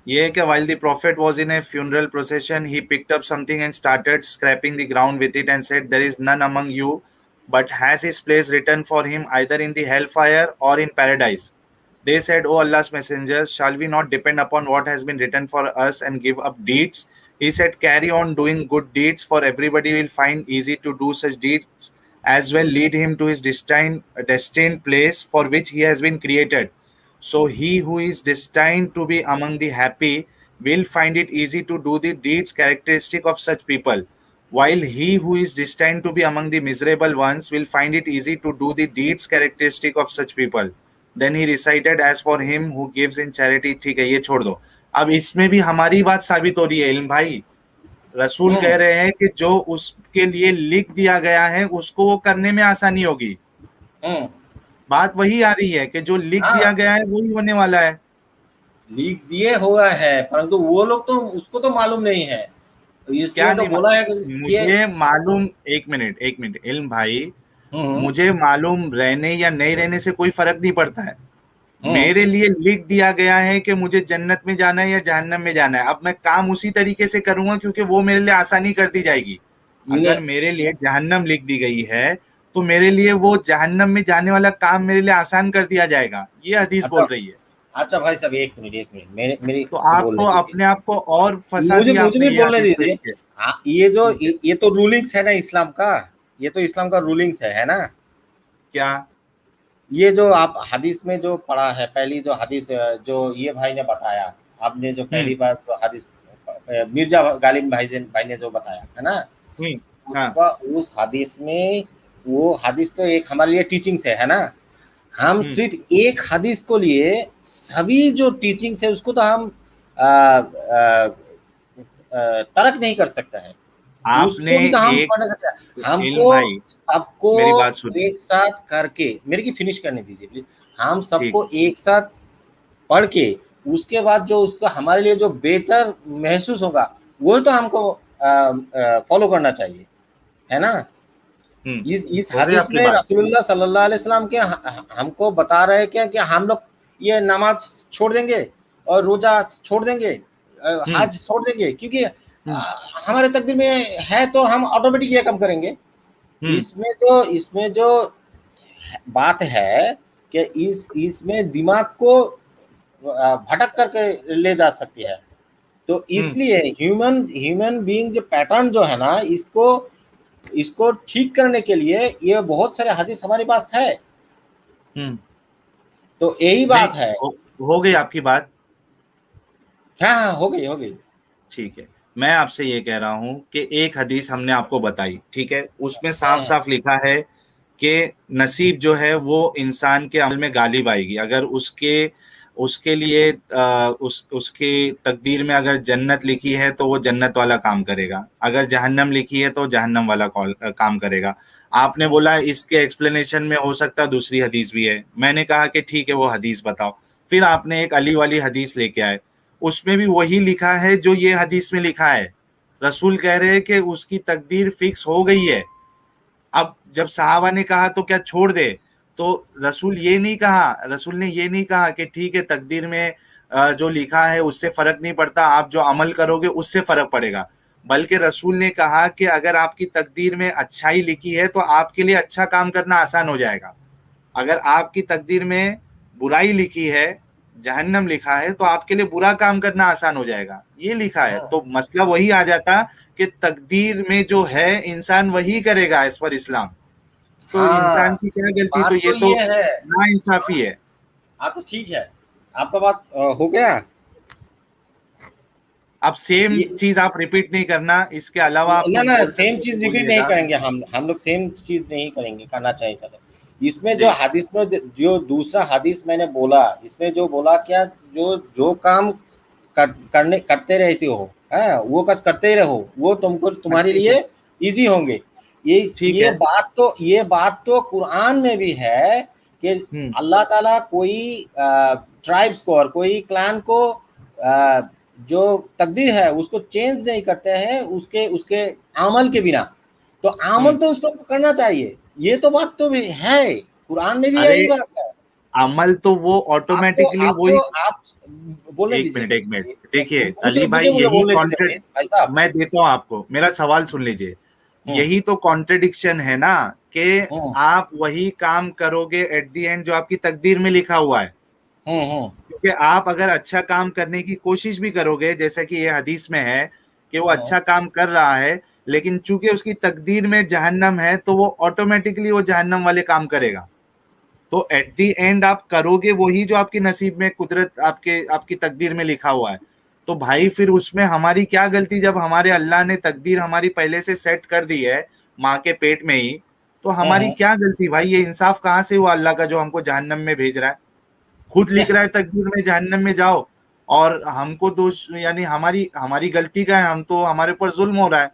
[SPEAKER 2] ये है कि while the prophet was in a funeral procession, he picked up something and started scraping the ground with it and said, "There is none among you, but has his place written for him either in the hellfire or in paradise." They said, "O Allah's messengers, shall we not depend upon what has been written for us and give up deeds?" He said, "Carry on doing good deeds, for everybody will find easy to do such deeds as well lead him to his destined place for which he has been created. So he who is destined to be among the happy will find it easy to do the deeds characteristic of such people, while he who is destined to be among the miserable ones will find it easy to do the deeds characteristic of such people." Then he recited, "As for him who gives in charity." ठीक है, ये छोड़ दो। अब इसमें भी हमारी बात साबित हो रही है इल्म भाई। रसूल कह रहे हैं कि जो उसके लिए लिख दिया गया है उसको वो करने में आसानी होगी। बात वही आ रही है कि जो लिख दिया गया है वही होने वाला है।
[SPEAKER 4] लिख दिए हुआ है, परंतु वो लोग तो उसको तो मालूम नहीं है।
[SPEAKER 2] क्या
[SPEAKER 4] इसलिए तो
[SPEAKER 2] नहीं
[SPEAKER 4] बोला है कि
[SPEAKER 2] मुझे मालूम, एक मिनट इल्म भाई, मुझे मालूम रहने या नहीं रहने से कोई फर्क नहीं पड़ता है। मेरे लिए लिख दिया गया है कि मुझे जन्नत में जाना है या जहन्नम में जाना है। अब मैं काम उसी तरीके से करूंगा क्योंकि वो मेरे लिए आसानी कर दी जाएगी। अगर मेरे लिए जहन्नम लिख दी गई है तो मेरे लिए वो जहन्नम में जाने वाला काम मेरे लिए आसान कर दिया जाएगा, ये हदीस बोल रही है।
[SPEAKER 4] अच्छा भाई साहब, एक मिनट मेरी
[SPEAKER 2] तो आप तो अपने आप को और फंसा दिया
[SPEAKER 4] मुझे भी बोलने दीजिए। ये तो रूलिंग्स है ना इस्लाम का, ये तो इस्लाम का रूलिंग्स है ना।
[SPEAKER 2] क्या
[SPEAKER 4] ये जो आप हदीस में जो पढ़ा है, पहली जो हदीस जो ये भाई ने बताया, आपने जो पहली बार जो हदीस मिर्जा गालिब भाई ने जो बताया है ना, उसका उस हदीस में, वो हदीस तो एक हमारे लिए टीचिंग्स है ना। हम सिर्फ एक हदीस को लिए सभी जो टीचिंग्स है उसको तो हम तर्क नहीं कर सकते हैं।
[SPEAKER 2] आपने
[SPEAKER 4] उसको तो हम पढ़ सकते हैं। हमको सबको एक साथ करके, मेरे की फिनिश करने दीजिए प्लीज। हम सबको एक साथ पढ़ के उसके बाद जो उसका हमारे लिए जो बेहतर महसूस होगा वो तो हमको फॉलो करना चाहिए, है ना। इस हदीस में रसूलुल्लाह सल्लल्लाहु अलैहि वसल्लम के हमको बता रहे हैं क्या कि हम लोग ये नमाज छोड़ देंगे और रोजा छोड़ देंगे, हज छोड़ देंगे, क्योंकि हमारे तकदीर में है तो हम ऑटोमेटिक ये काम करेंगे। इसमें जो बात है कि इसमें दिमाग को भटक करके ले जा सकती है। तो इसलिए ह्यूमन बीइंग जो पैटर्न जो है ना, इसको ठीक करने के लिए ये बहुत सारे हदीस हमारे पास है। तो यही बात है।
[SPEAKER 2] हो गई आपकी बात?
[SPEAKER 4] हाँ, हो गई।
[SPEAKER 2] ठीक है, मैं आपसे ये कह रहा हूं कि एक हदीस हमने आपको बताई, ठीक है, उसमें साफ साफ लिखा है कि नसीब जो है वो इंसान के अमल में गालिब आएगी। अगर उसके लिए उसके तकदीर में अगर जन्नत लिखी है तो वो जन्नत वाला काम करेगा, अगर जहन्नम लिखी है तो जहन्नम वाला काम करेगा। आपने बोला इसके एक्सप्लेनेशन में हो सकता दूसरी हदीस भी है। मैंने कहा कि ठीक है, वो हदीस बताओ। फिर आपने एक अली वाली हदीस लेके आए, उसमें भी वही लिखा है जो ये हदीस में लिखा है। रसूल कह रहे हैं कि उसकी तकदीर फिक्स हो गई है। अब जब सहाबा ने कहा तो क्या छोड़ दे, तो रसूल ने ये नहीं कहा कि ठीक है तकदीर में जो लिखा है उससे फर्क नहीं पड़ता, आप जो अमल करोगे उससे फर्क पड़ेगा। बल्कि रसूल ने कहा कि अगर आपकी तकदीर में अच्छाई लिखी है तो आपके लिए अच्छा काम करना आसान हो जाएगा, अगर आपकी तकदीर में बुराई लिखी है, जहन्नम लिखा है, तो आपके लिए बुरा काम करना आसान हो जाएगा, ये लिखा है। तो मसला वही आ जाता कि तकदीर में जो है इंसान वही करेगा एज पर इस्लाम। तो इंसान की क्या गलती?
[SPEAKER 4] बात
[SPEAKER 2] तो ये तो
[SPEAKER 4] है
[SPEAKER 2] ना इंसाफी है।
[SPEAKER 4] हाँ तो ठीक है, आपका बात हो गया।
[SPEAKER 2] अब सेम चीज आप रिपीट नहीं करना, इसके अलावा आप
[SPEAKER 4] ना
[SPEAKER 2] कुछ
[SPEAKER 4] ना
[SPEAKER 2] बोल
[SPEAKER 4] सेम
[SPEAKER 2] सकते
[SPEAKER 4] चीज
[SPEAKER 2] हो,
[SPEAKER 4] रिपीट नहीं
[SPEAKER 2] बोलिएगा।
[SPEAKER 4] करेंगे हम लोग सेम चीज नहीं करेंगे, करना चाहिए चलो। इसमें जो हदीस में जो दूसरा हदीस मैंने बोला, इसमें जो बोला क्या, जो काम करते रहते हो है वो कस करते ही रहो, वो तुमको तुम्हारे लिए इजी होंगे। ये बात तो कुरान में भी है कि अल्लाह ताला कोई ट्राइब्स को और कोई क्लैन को जो तकदीर है उसको चेंज नहीं करते हैं उसके अमल के बिना। तो अमल तो उसको करना चाहिए, ये तो बात तो भी है, कुरान में भी यही बात है।
[SPEAKER 2] अमल तो वो ऑटोमेटिकली वही।
[SPEAKER 4] आप बोले
[SPEAKER 2] एक मिनट देखिए
[SPEAKER 4] मुझे
[SPEAKER 2] अली भाई, यही
[SPEAKER 4] कॉन्ट्रेडिक्शन भाई साहब,
[SPEAKER 2] मैं देता हूं आपको, मेरा सवाल सुन लीजिए। यही तो कॉन्ट्रडिक्शन है ना कि आप वही काम करोगे एट द एंड जो आपकी तकदीर में लिखा हुआ है। क्योंकि आप अगर अच्छा काम करने की कोशिश भी करोगे, जैसे कि ये हदीस में है कि वो अच्छा काम कर रहा है, लेकिन चूंकि उसकी तकदीर में जहन्नम है तो वो ऑटोमेटिकली वो जहन्नम वाले काम करेगा। तो एट द एंड आप करोगे वही जो आपकी नसीब में, कुदरत आपकी तकदीर में लिखा हुआ है। तो भाई फिर उसमें हमारी क्या गलती? जब हमारे अल्लाह ने तकदीर हमारी पहले से सेट कर दी है माँ के पेट में ही, तो हमारी क्या गलती भाई? ये इंसाफ कहाँ से हुआ अल्लाह का जो हमको जहन्नम में भेज रहा है? खुद लिख रहा है तकदीर में जहन्नम में जाओ, और हमको दोष, यानी हमारी गलती का है, हम तो हमारे ऊपर जुल्म हो रहा है।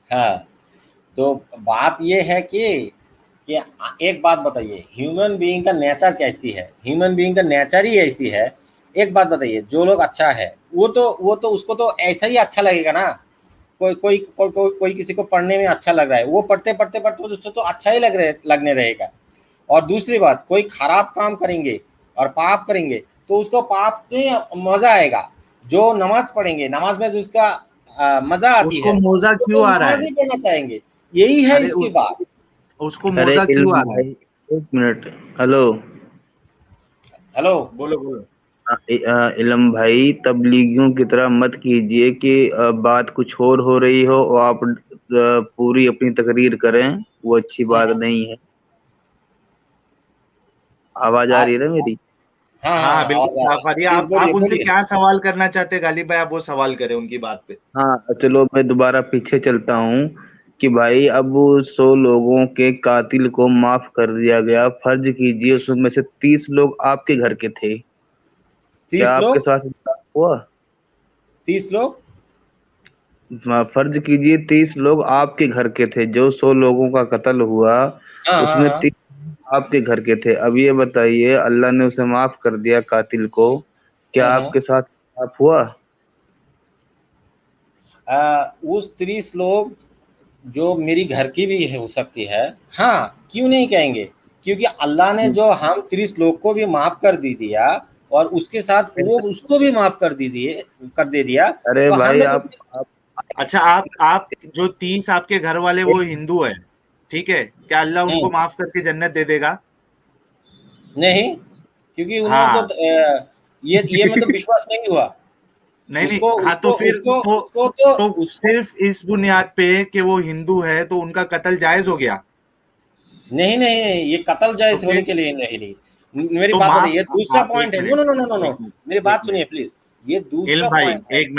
[SPEAKER 4] हाँ तो बात ये है कि एक बात बताइए, ह्यूमन बीइंग का नेचर कैसी है? ह्यूमन बीइंग का नेचर ही ऐसी है। एक बात बताइए, जो लोग अच्छा है वो तो उसको तो ऐसा ही अच्छा लगेगा ना। कोई किसी को पढ़ने में अच्छा लग रहा है, वो पढ़ते उसको तो अच्छा ही लगने रहेगा। और दूसरी बात, कोई खराब काम करेंगे और पाप करेंगे तो उसको पाप में मजा आएगा। जो नमाज पढ़ेंगे, नमाज में जो उसका मजा आती
[SPEAKER 2] उसको
[SPEAKER 4] है,
[SPEAKER 2] मजा क्यों आ रहा है?
[SPEAKER 4] नमाज ही पढ़ना चाहेंगे, यही है इसकी बात।
[SPEAKER 2] उसको मजा क्यों आ रहा है?
[SPEAKER 5] एक मिनट, हेलो
[SPEAKER 2] बोलो।
[SPEAKER 5] इलम भाई, तबलीगियों की तरह मत कीजिए कि बात कुछ और हो रही हो और आप पूरी अपनी तकरीर करें, वो अच्छी बात नहीं है। आवाज आ रही है ना मेरी?
[SPEAKER 2] हाँ बिल्कुल साफ आ रही है। आप उनसे क्या सवाल करना चाहते हैं गालिब भाई? आप वो सवाल करें उनकी बात पे।
[SPEAKER 5] हाँ चलो, मैं दोबारा पीछे चलता हूँ कि भाई अब 100 लोगों के कातिल को माफ कर दिया गया। फर्ज कीजिए उसमें से 30 लोग आपके घर के थे, क्या आपके साथ हुआ?
[SPEAKER 4] 30 लोग,
[SPEAKER 5] फर्ज कीजिए 30 लोग आपके घर के थे, जो 100 लोगों का कत्ल हुआ उसमें 30 आपके घर के थे। अब ये बताइए, अल्लाह ने उसे माफ कर दिया कातिल को, क्या आपके साथ माफ हुआ?
[SPEAKER 4] उस 30 लोग जो मेरी घर की भी हो सकती है, हाँ क्यों नहीं कहेंगे, क्योंकि अल्लाह ने जो हम 30 लोग को भी माफ कर दिया और उसके साथ वो उसको भी माफ कर दे दिया।
[SPEAKER 5] अरे
[SPEAKER 4] तो
[SPEAKER 5] भाई
[SPEAKER 4] आप
[SPEAKER 2] अच्छा, आप जो 30 आपके घर वाले वो हिंदू है, ठीक है, क्या अल्लाह उनको माफ करके जन्नत दे देगा?
[SPEAKER 4] नहीं, क्योंकि उन्होंने तो ये मतलब विश्वास नहीं हुआ।
[SPEAKER 2] नहीं हाँ, तो फिर तो सिर्फ इस बुनियाद पे कि वो हिंदू है तो उनका कत्ल जायज हो गया?
[SPEAKER 4] नहीं, ये कत्ल जायज होने के लिए नहीं। मेरी बात बताइए, ये दूसरा पॉइंट है। नो, मेरी बात सुनिए प्लीज। ये दूसरा पॉइंट है।
[SPEAKER 2] एक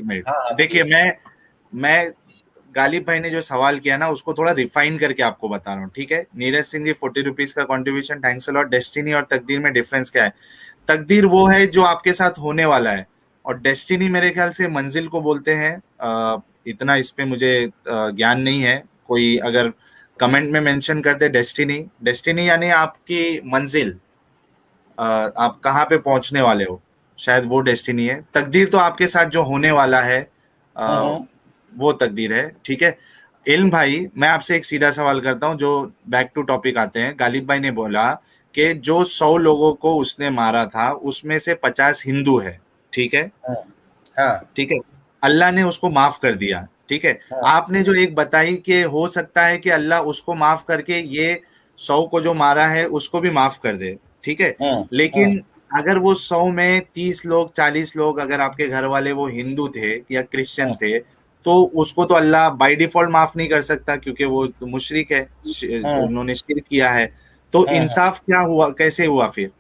[SPEAKER 2] मिनट देखिए, मैं गालिब भाई ने जो सवाल किया ना उसको थोड़ा रिफाइन करके आपको बता रहा हूँ, ठीक है। नीरज सिंह जी 40 रुपीज का contribution, thanks a lot. Destiny और तकदीर में डिफरेंस क्या है? तकदीर वो है जो आपके साथ होने वाला है, और डेस्टिनी मेरे ख्याल से मंजिल को बोलते हैं। इतना इस पे मुझे ज्ञान नहीं है, कोई अगर कमेंट में मेंशन कर दे डेस्टिनी यानी आपकी मंजिल, आप कहाँ पे पहुंचने वाले हो, शायद वो डेस्टिनी है। तकदीर तो आपके साथ जो होने वाला है वो तकदीर है, ठीक है। इल्म भाई, मैं आपसे एक सीधा सवाल करता हूँ, जो बैक टू टॉपिक आते हैं। गालिब भाई ने बोला कि जो 100 लोगों को उसने मारा था उसमें से 50 हिंदू है, ठीक है,
[SPEAKER 4] हाँ
[SPEAKER 2] ठीक है, अल्लाह ने उसको माफ कर दिया, ठीक है।
[SPEAKER 4] हाँ
[SPEAKER 2] आपने जो एक बताई कि हो सकता है कि अल्लाह उसको माफ करके ये 100 को जो मारा है उसको भी माफ कर दे, ठीक है,
[SPEAKER 4] हाँ
[SPEAKER 2] लेकिन अगर वो 100 में 30 लोग 40 लोग अगर आपके घर वाले वो हिंदू थे या क्रिश्चियन थे, तो उसको तो अल्लाह बाय डिफॉल्ट माफ नहीं कर सकता, क्योंकि वो तो मुशरिक है, उन्होंने शिर्क किया है। तो
[SPEAKER 4] हाँ।
[SPEAKER 2] इंसाफ क्या हुआ, कैसे हुआ फिर?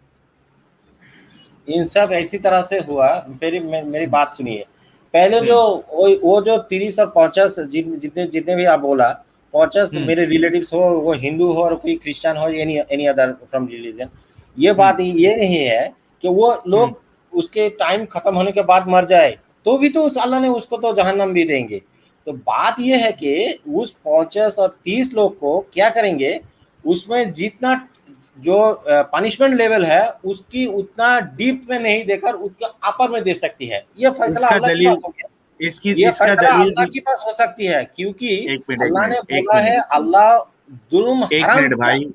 [SPEAKER 4] इन सब ऐसी तरह से हुआ। मेरी बात सुनिए। पहले जो वो जो 30 और 50 जितने जितने भी आप बोला, 50 मेरे रिलेटिव्स हो, वो हिंदू हो और कोई क्रिश्चियन हो, एनी अदर फ्रॉम रिलीजन, ये बात ये नहीं है कि वो लोग उसके टाइम खत्म होने के बाद मर जाए तो भी तो उस अल्लाह ने उसको तो जहन्नम भी देंगे। तो बात ये है कि उस 50 और 30 लोग को क्या करेंगे, उसमें जितना जो पनिशमेंट लेवल है उसकी उतना डीप में नहीं देकर उसके अपर में दे सकती है। ये फैसला
[SPEAKER 2] इसका
[SPEAKER 4] अल्लाह के
[SPEAKER 2] दलील,
[SPEAKER 4] पास हो गया।
[SPEAKER 2] इसकी
[SPEAKER 4] ये
[SPEAKER 2] इसका
[SPEAKER 4] फैसला
[SPEAKER 2] दलील
[SPEAKER 4] अल्लाह के पास हो सकती है, क्योंकि अल्लाह ने
[SPEAKER 2] एक
[SPEAKER 4] बोला है, अल्लाह जुल्म
[SPEAKER 2] एक
[SPEAKER 4] हराम
[SPEAKER 2] मिनट
[SPEAKER 4] किया।
[SPEAKER 2] भाई,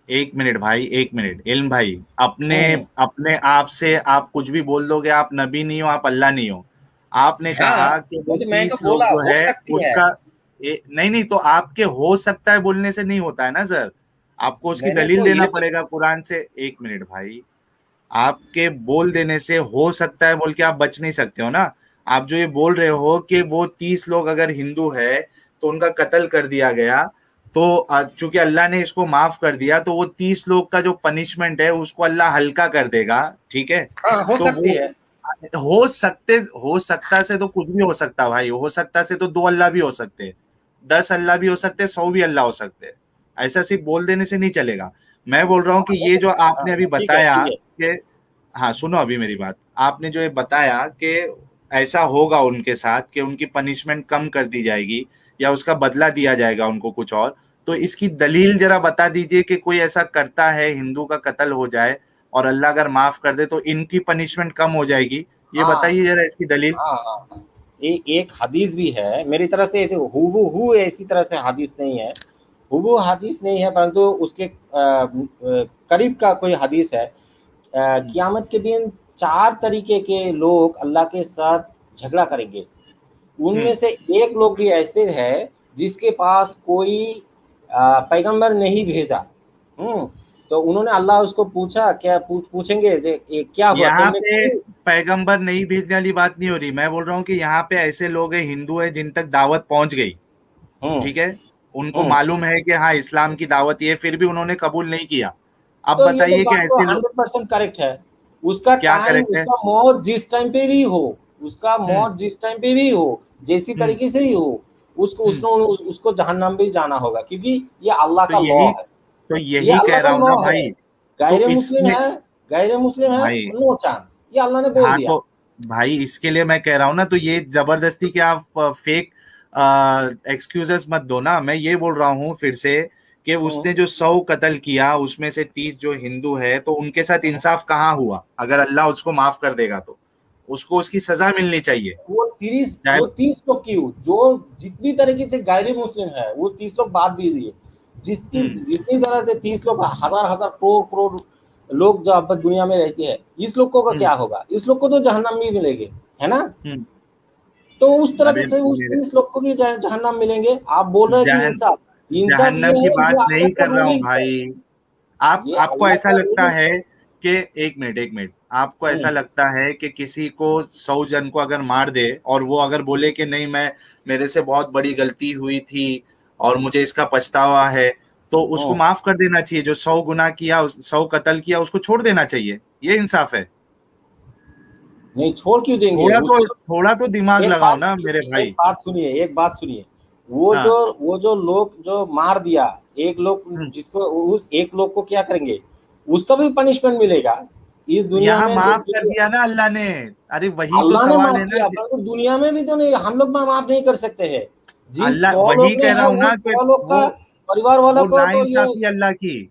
[SPEAKER 2] एक मिनट भाई, एक मिनट। इल्म भाई, अपने अपने आप से आप कुछ भी बोल दोगे, आप नबी नहीं हो, आप अल्लाह नहीं हो। आपने
[SPEAKER 4] हाँ,
[SPEAKER 2] कहा कि वो
[SPEAKER 4] तो मैं तो
[SPEAKER 2] 30 लोग
[SPEAKER 4] बोला
[SPEAKER 2] जो
[SPEAKER 4] हो
[SPEAKER 2] है
[SPEAKER 4] सकती है।
[SPEAKER 2] उसका नहीं नहीं, तो आपके हो सकता है बोलने से नहीं होता है ना सर, आपको उसकी
[SPEAKER 4] मैंने
[SPEAKER 2] दलील
[SPEAKER 4] तो
[SPEAKER 2] देना
[SPEAKER 4] ये तो
[SPEAKER 2] पड़ेगा कुरान से। एक मिनट भाई, आपके बोल देने से हो सकता है बोल के आप बच नहीं सकते हो ना। आप जो ये बोल रहे हो कि वो 30 लोग अगर हिंदू है तो उनका कत्ल कर दिया गया, तो चूंकि अल्लाह ने इसको माफ कर दिया तो वो 30 लोग का जो पनिशमेंट है उसको अल्लाह हल्का कर देगा, ठीक है।
[SPEAKER 4] हाँ, हो
[SPEAKER 2] तो
[SPEAKER 4] सकती
[SPEAKER 2] वो
[SPEAKER 4] है।
[SPEAKER 2] हो सकता से तो कुछ भी हो सकता भाई, हो सकता से तो 2 अल्लाह भी हो सकते, 10 अल्लाह भी हो सकते, 100 भी अल्लाह हो सकते। ऐसा सिर्फ बोल देने से नहीं चलेगा। मैं बोल रहा हूँ कि ये जो आपने अभी
[SPEAKER 4] ठीक है,
[SPEAKER 2] बताया
[SPEAKER 4] ठीक है।
[SPEAKER 2] कि, हाँ सुनो अभी मेरी बात, आपने जो ये बताया कि ऐसा होगा उनके साथ कि उनकी पनिशमेंट कम कर दी जाएगी या उसका बदला दिया जाएगा उनको कुछ और, तो इसकी दलील जरा बता दीजिए कि कोई ऐसा करता है, हिंदू का कत्ल हो जाए और अल्लाह अगर माफ कर दे तो इनकी पनिशमेंट कम हो जाएगी, ये
[SPEAKER 4] हाँ
[SPEAKER 2] बताइए जरा इसकी दलील।
[SPEAKER 4] हाँ हाँ। एक हदीस भी है मेरी तरफ से, ऐसे हूबहू ऐसी तरह से हदीस नहीं है, हूबहू हदीस नहीं है, परंतु उसके करीब का कोई हदीस है। क़यामत के दिन 4 तरीके के लोग अल्लाह के साथ झगड़ा करेंगे। उनमें से एक लोग भी ऐसे है जिसके पास कोई पैगंबर नहीं भेजा। तो उन्होंने अल्लाह उसको पूछा, क्या पूछेंगे ये क्या हुआ
[SPEAKER 2] यहाँ
[SPEAKER 4] तुमने
[SPEAKER 2] पे पैगंबर नहीं भेजने वाली बात नहीं हो रही, मैं बोल रहा हूँ कि यहाँ पे ऐसे लोग हैं, हिंदू है, जिन तक दावत पहुंच गई, ठीक है, उनको मालूम है कि हाँ इस्लाम की दावत ये, फिर भी उन्होंने कबूल नहीं किया। अब
[SPEAKER 4] तो ये तो
[SPEAKER 2] बताइए कि
[SPEAKER 4] बात तो
[SPEAKER 2] ऐसे लोग
[SPEAKER 4] 100% करेक्ट है। उसका
[SPEAKER 2] क्या
[SPEAKER 4] टाइम,
[SPEAKER 2] करेक्ट है?
[SPEAKER 4] उसका मौत जिस टाइम पे भी हो, उसका मौत जिस टाइम पे भी हो, जैसी तरीके से ही हो, उसको जहन्नम भी जाना होगा, क्योंकि ये अल्लाह
[SPEAKER 2] तो
[SPEAKER 4] का लॉ
[SPEAKER 2] यही
[SPEAKER 4] है।
[SPEAKER 2] तो
[SPEAKER 4] ये
[SPEAKER 2] यही
[SPEAKER 4] अल्लाह
[SPEAKER 2] कह
[SPEAKER 4] का
[SPEAKER 2] रहा हूँ
[SPEAKER 4] लॉ
[SPEAKER 2] ना
[SPEAKER 4] है।
[SPEAKER 2] भाई। तो
[SPEAKER 4] गैर मुस्लिम
[SPEAKER 2] इसमें
[SPEAKER 4] है, गैर मुस्लिम है,
[SPEAKER 2] भाई,
[SPEAKER 4] नो चांस, ये अल्लाह ने बोल
[SPEAKER 2] हाँ
[SPEAKER 4] दिया।
[SPEAKER 2] तो भाई इसके लिए मैं कह रहा हूँ ना, तो ये जबरदस्ती के आप फेक एक्सक्यूजेस मत दो ना। मैं ये बोल रहा हूँ फिर से कि उसने जो 100 कत्ल किया उसमें से 30 जो हिंदू है, तो उनके साथ इंसाफ कहाँ हुआ? अगर अल्लाह उसको माफ कर देगा तो उसको उसकी सजा मिलनी चाहिए।
[SPEAKER 4] वो 30 लोग क्यों, जो जितनी तरीके से गैर मुस्लिम है वो 30 लोग बात दीजिए, जिसकी जितनी तरह से 30 लोग, हजार हजार करोड़ करोड़ लोग जो अब दुनिया में रहते हैं, इस लोग को क्या होगा? इस लोग को तो जहन्नम भी मिलेंगे, है ना? तो उस तरह
[SPEAKER 2] अरे
[SPEAKER 4] से उस 30 लोग को भी जहन्नम मिलेंगे। आप बोल रहे हैं कि इंसाफ, इंसाफ ये
[SPEAKER 2] जहन्नम की
[SPEAKER 4] है,
[SPEAKER 2] बात
[SPEAKER 4] ये
[SPEAKER 2] नहीं
[SPEAKER 4] अल्लाह का
[SPEAKER 2] कर रहा हूँ
[SPEAKER 4] रूलिंग है।
[SPEAKER 2] भाई।
[SPEAKER 4] ये
[SPEAKER 2] आपको
[SPEAKER 4] अल्लाह
[SPEAKER 2] ऐसा
[SPEAKER 4] का
[SPEAKER 2] लगता
[SPEAKER 4] रूलिंग।
[SPEAKER 2] है कि, एक मिनट, आपको ऐसा लगता है कि किसी को 100 जन को अगर मार दे और वो अगर बोले कि नहीं, मैं, मेरे से बहुत बड़ी गलती हुई थी और मुझे इसका पछतावा है, तो उसको माफ कर देना चाहिए? जो 100 गुनाह किया, 100 कत्ल किया, उसको छोड़ देना चाहिए, ये इंसाफ है?
[SPEAKER 4] नहीं, छोड़ क्यों देंगे उसको?
[SPEAKER 2] थोड़ा तो दिमाग
[SPEAKER 4] एक
[SPEAKER 2] लगाओ
[SPEAKER 4] बात
[SPEAKER 2] ना मेरे
[SPEAKER 4] एक
[SPEAKER 2] भाई।
[SPEAKER 4] बात सुनिए, एक बात सुनिए। वो
[SPEAKER 2] हाँ,
[SPEAKER 4] जो लोग जो मार दिया, एक लोग, जिसको उस एक लोग को क्या करेंगे? उसका भी पनिशमेंट मिलेगा इस दुनिया
[SPEAKER 2] यहाँ
[SPEAKER 4] में।
[SPEAKER 2] माफ कर दिया ना अल्लाह ने। अरे वही तो
[SPEAKER 4] अल्लाह ने
[SPEAKER 2] सवाल
[SPEAKER 4] माफ
[SPEAKER 2] है ना
[SPEAKER 4] किया, परंतु दुनिया में भी तो नहीं, हम लोग माफ नहीं कर सकते हैं। जिस
[SPEAKER 2] अल्लाह,
[SPEAKER 4] 100
[SPEAKER 2] वही
[SPEAKER 4] लोग ने
[SPEAKER 2] कह रहा
[SPEAKER 4] है,
[SPEAKER 2] हूँ
[SPEAKER 4] वो
[SPEAKER 2] ना कि
[SPEAKER 4] 100 लोग
[SPEAKER 2] वो
[SPEAKER 4] का परिवार वाला
[SPEAKER 2] वो
[SPEAKER 4] को तो ये
[SPEAKER 2] नाइंसाफी अल्लाह की।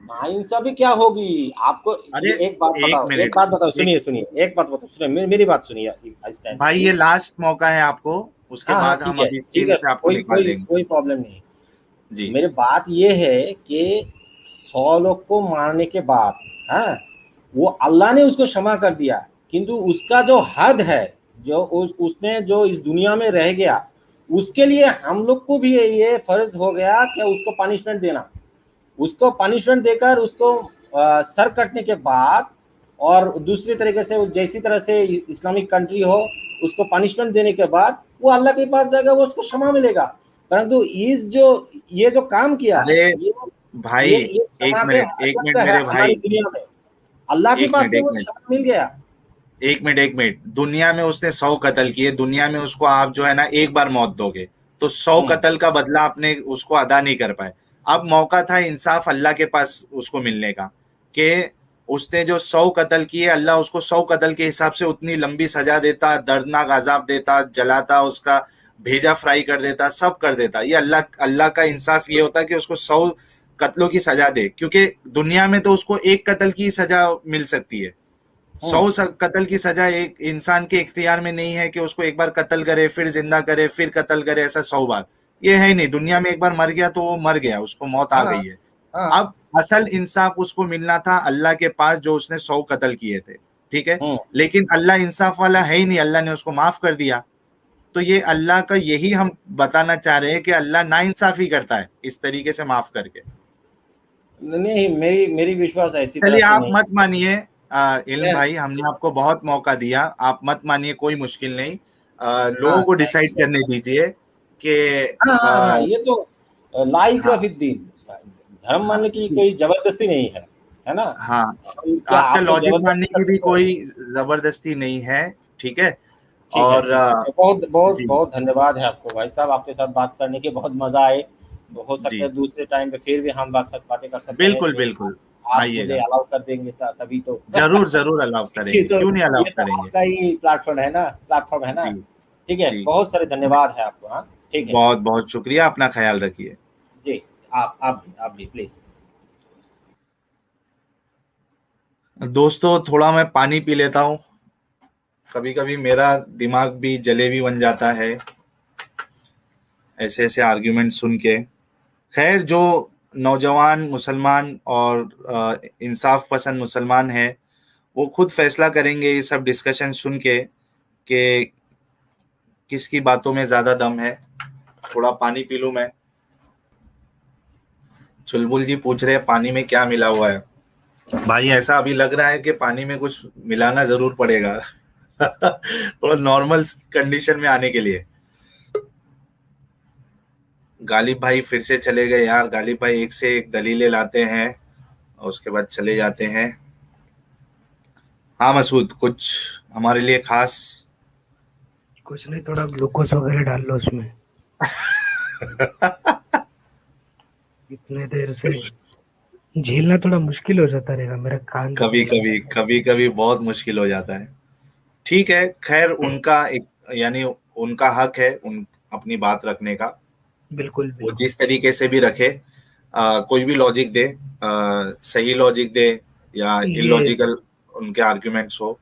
[SPEAKER 4] नाइंसाफी क्या होगी आपको?
[SPEAKER 2] अरे
[SPEAKER 4] एक बात
[SPEAKER 2] एक
[SPEAKER 4] बताओ, एक
[SPEAKER 2] मिनट,
[SPEAKER 4] बात बताओ,
[SPEAKER 2] एक
[SPEAKER 4] सुनिए सुनिए, एक बात बताओ, सुनिए, मेरी बात सुनिए इस टाइम।
[SPEAKER 2] भाई, ये लास्ट मौका है आपको, उसके
[SPEAKER 4] हाँ हाँ,
[SPEAKER 2] बाद हम
[SPEAKER 4] ठीक है
[SPEAKER 2] अभी
[SPEAKER 4] ठीक
[SPEAKER 2] स्क्रीन
[SPEAKER 4] है,
[SPEAKER 2] से आपको
[SPEAKER 4] कोई
[SPEAKER 2] निकाल
[SPEAKER 4] कोई
[SPEAKER 2] देंगे।
[SPEAKER 4] कोई प्रॉब्लम नहीं।
[SPEAKER 2] जी
[SPEAKER 4] मेरी बात ये है कि 100 लोग को मारने के बाद, हाँ, वो अल्लाह ने उसको क्षमा कर दिया, किंतु उसका जो हद है, जो उसने जो इस दुनिया में रह गया, उसके लिए हम लोग को भी ये फर्ज हो गया कि उसको पनिशमेंट देना। उसको पनिशमेंट देकर उसको सर कटने के बाद, और दूसरी तरीके से जैसी तरह से इस्लामिक कंट्री हो, उसको पनिशमेंट देने के बाद वो अल्लाह के पास जाएगा, वो उसको क्षमा मिलेगा। परंतु ये जो काम किया,
[SPEAKER 2] अरे भाई,
[SPEAKER 4] ये
[SPEAKER 2] एक
[SPEAKER 4] क्षमा के
[SPEAKER 2] मिनट
[SPEAKER 4] अलग है
[SPEAKER 2] मेरे
[SPEAKER 4] हमारी
[SPEAKER 2] भाई,
[SPEAKER 4] दुनिया में। अल्लाह के
[SPEAKER 2] एक
[SPEAKER 4] पास
[SPEAKER 2] मिनट
[SPEAKER 4] में
[SPEAKER 2] एक
[SPEAKER 4] वो
[SPEAKER 2] मिनट
[SPEAKER 4] क्षमा मिल गया।
[SPEAKER 2] एक मिनट, दुनिया में उसने 100 कत्ल किए, दुनिया में उसको आप जो है ना एक बार मौत दोगे, तो 100 कत्ल का बदला आपने उसको अदा नहीं कर पाए। अब मौका था इंसाफ अल्लाह के पास उसको मिलने का, कि उसने जो 100 कत्ल किए, अल्लाह उसको 100 कत्ल के हिसाब से उतनी लंबी सजा देता, दर्दनाक अजाब देता, जलाता, उसका भेजा फ्राई कर देता, सब कर देता। ये अल्लाह का इंसाफ ये होता कि उसको 100 कत्लों की सजा दे, क्योंकि दुनिया में तो उसको एक कत्ल की सजा मिल सकती है। 100 कत्ल की सजा एक इंसान के इख्तियार में नहीं है कि उसको एक बार कत्ल करे, फिर जिंदा करे, फिर कत्ल करे, ऐसा 100 बार ये है ही नहीं। दुनिया में एक बार मर गया तो वो मर गया, उसको मौत आ गई है। अब असल इंसाफ उसको मिलना था अल्लाह के पास, जो उसने 100 कत्ल किए थे, ठीक है, लेकिन अल्लाह इंसाफ वाला है ही नहीं, अल्लाह ने उसको माफ कर दिया। तो ये अल्लाह का, यही हम बताना चाह रहे हैं कि अल्लाह नाइंसाफी करता है इस तरीके से माफ करके।
[SPEAKER 4] नहीं, मेरी विश्वास ऐसी तरह
[SPEAKER 2] चलिए
[SPEAKER 4] से
[SPEAKER 2] आप
[SPEAKER 4] नहीं।
[SPEAKER 2] मत मानिए इल्म भाई, हमने आपको बहुत मौका दिया, आप मत मानिए, कोई मुश्किल नहीं। लोगों को डिसाइड करने दीजिए कि
[SPEAKER 4] हाँ, ये तो लाइक
[SPEAKER 2] हाँ
[SPEAKER 4] रफीद्दीन, धर्म
[SPEAKER 2] हाँ
[SPEAKER 4] मानने की कोई जबरदस्ती नहीं है ना।
[SPEAKER 2] हाँ,
[SPEAKER 4] क्या
[SPEAKER 2] आपका
[SPEAKER 4] आप लोग
[SPEAKER 2] लॉजिक मानने
[SPEAKER 4] जबरदस्ती कर
[SPEAKER 2] की भी
[SPEAKER 4] सकते हैं?
[SPEAKER 2] कोई जबरदस्ती नहीं है, ठीक है।
[SPEAKER 4] ठीक है
[SPEAKER 2] और
[SPEAKER 4] ठीक है, बहुत बहुत
[SPEAKER 2] जी
[SPEAKER 4] बहुत धन्यवाद है आपको भाई साहब, आपके साथ बात करने के बहुत मजा आए। हो सकता
[SPEAKER 2] जी
[SPEAKER 4] है दूसरे टाइम पे फिर भी हम बातें कर सकते हैं,
[SPEAKER 2] बिल्कुल
[SPEAKER 4] तो
[SPEAKER 2] बिल्कुल,
[SPEAKER 4] आप मुझे
[SPEAKER 2] आइएगा,
[SPEAKER 4] अलाउ कर देंगे तभी तो।
[SPEAKER 2] जरूर जरूर अलाउ
[SPEAKER 4] ये
[SPEAKER 2] करेंगे,
[SPEAKER 4] तो
[SPEAKER 2] क्यों नहीं अलाउ
[SPEAKER 4] ये तो
[SPEAKER 2] करेंगे।
[SPEAKER 4] आपका ही प्लेटफॉर्म है ना।
[SPEAKER 2] जी
[SPEAKER 4] ठीक है,
[SPEAKER 2] जी,
[SPEAKER 4] बहुत सारे धन्यवाद है आपको। हाँ, ठीक है
[SPEAKER 2] बहुत बहुत शुक्रिया, अपना ख्याल रखिए।
[SPEAKER 4] जी। आप भी प्लीज।
[SPEAKER 2] दोस्तों, थोड़ा मैं पानी पी लेता हूँ, कभी कभी मेरा दिमाग भी जलेबी बन जाता है ऐसे ऐसे आर्ग्यूमेंट सुन के। खैर, जो नौजवान मुसलमान और इंसाफ पसंद मुसलमान हैं, वो खुद फैसला करेंगे ये सब डिस्कशन सुन के कि किसकी बातों में ज्यादा दम है। थोड़ा पानी पी लूं मैं। चुलबुल जी पूछ रहे हैं पानी में क्या मिला हुआ है। भाई, ऐसा अभी लग रहा है कि पानी में कुछ मिलाना जरूर पड़ेगा थोड़ा नॉर्मल कंडीशन में आने के लिए। गालिब भाई फिर से चले गए यार। गालिब भाई एक से एक दलीलें लाते हैं और उसके बाद चले जाते हैं। हाँ मसूद, कुछ हमारे लिए खास?
[SPEAKER 6] कुछ नहीं, थोड़ा ग्लूकोज वगैरह डाल लो उसमें। इतने देर से झेलना थोड़ा मुश्किल हो जाता रहेगा, मेरा कान
[SPEAKER 2] कभी कभी बहुत मुश्किल हो जाता है। ठीक है, खैर, उनका एक, यानी उनका हक है उन अपनी बात रखने का।
[SPEAKER 6] बिल्कुल
[SPEAKER 2] वो
[SPEAKER 6] बिल्कुल।
[SPEAKER 2] जिस तरीके से भी रखे, कोई भी लॉजिक दे, सही लॉजिक दे या
[SPEAKER 6] ये
[SPEAKER 2] इलॉजिकल उनके आर्ग्यूमेंट्स हो,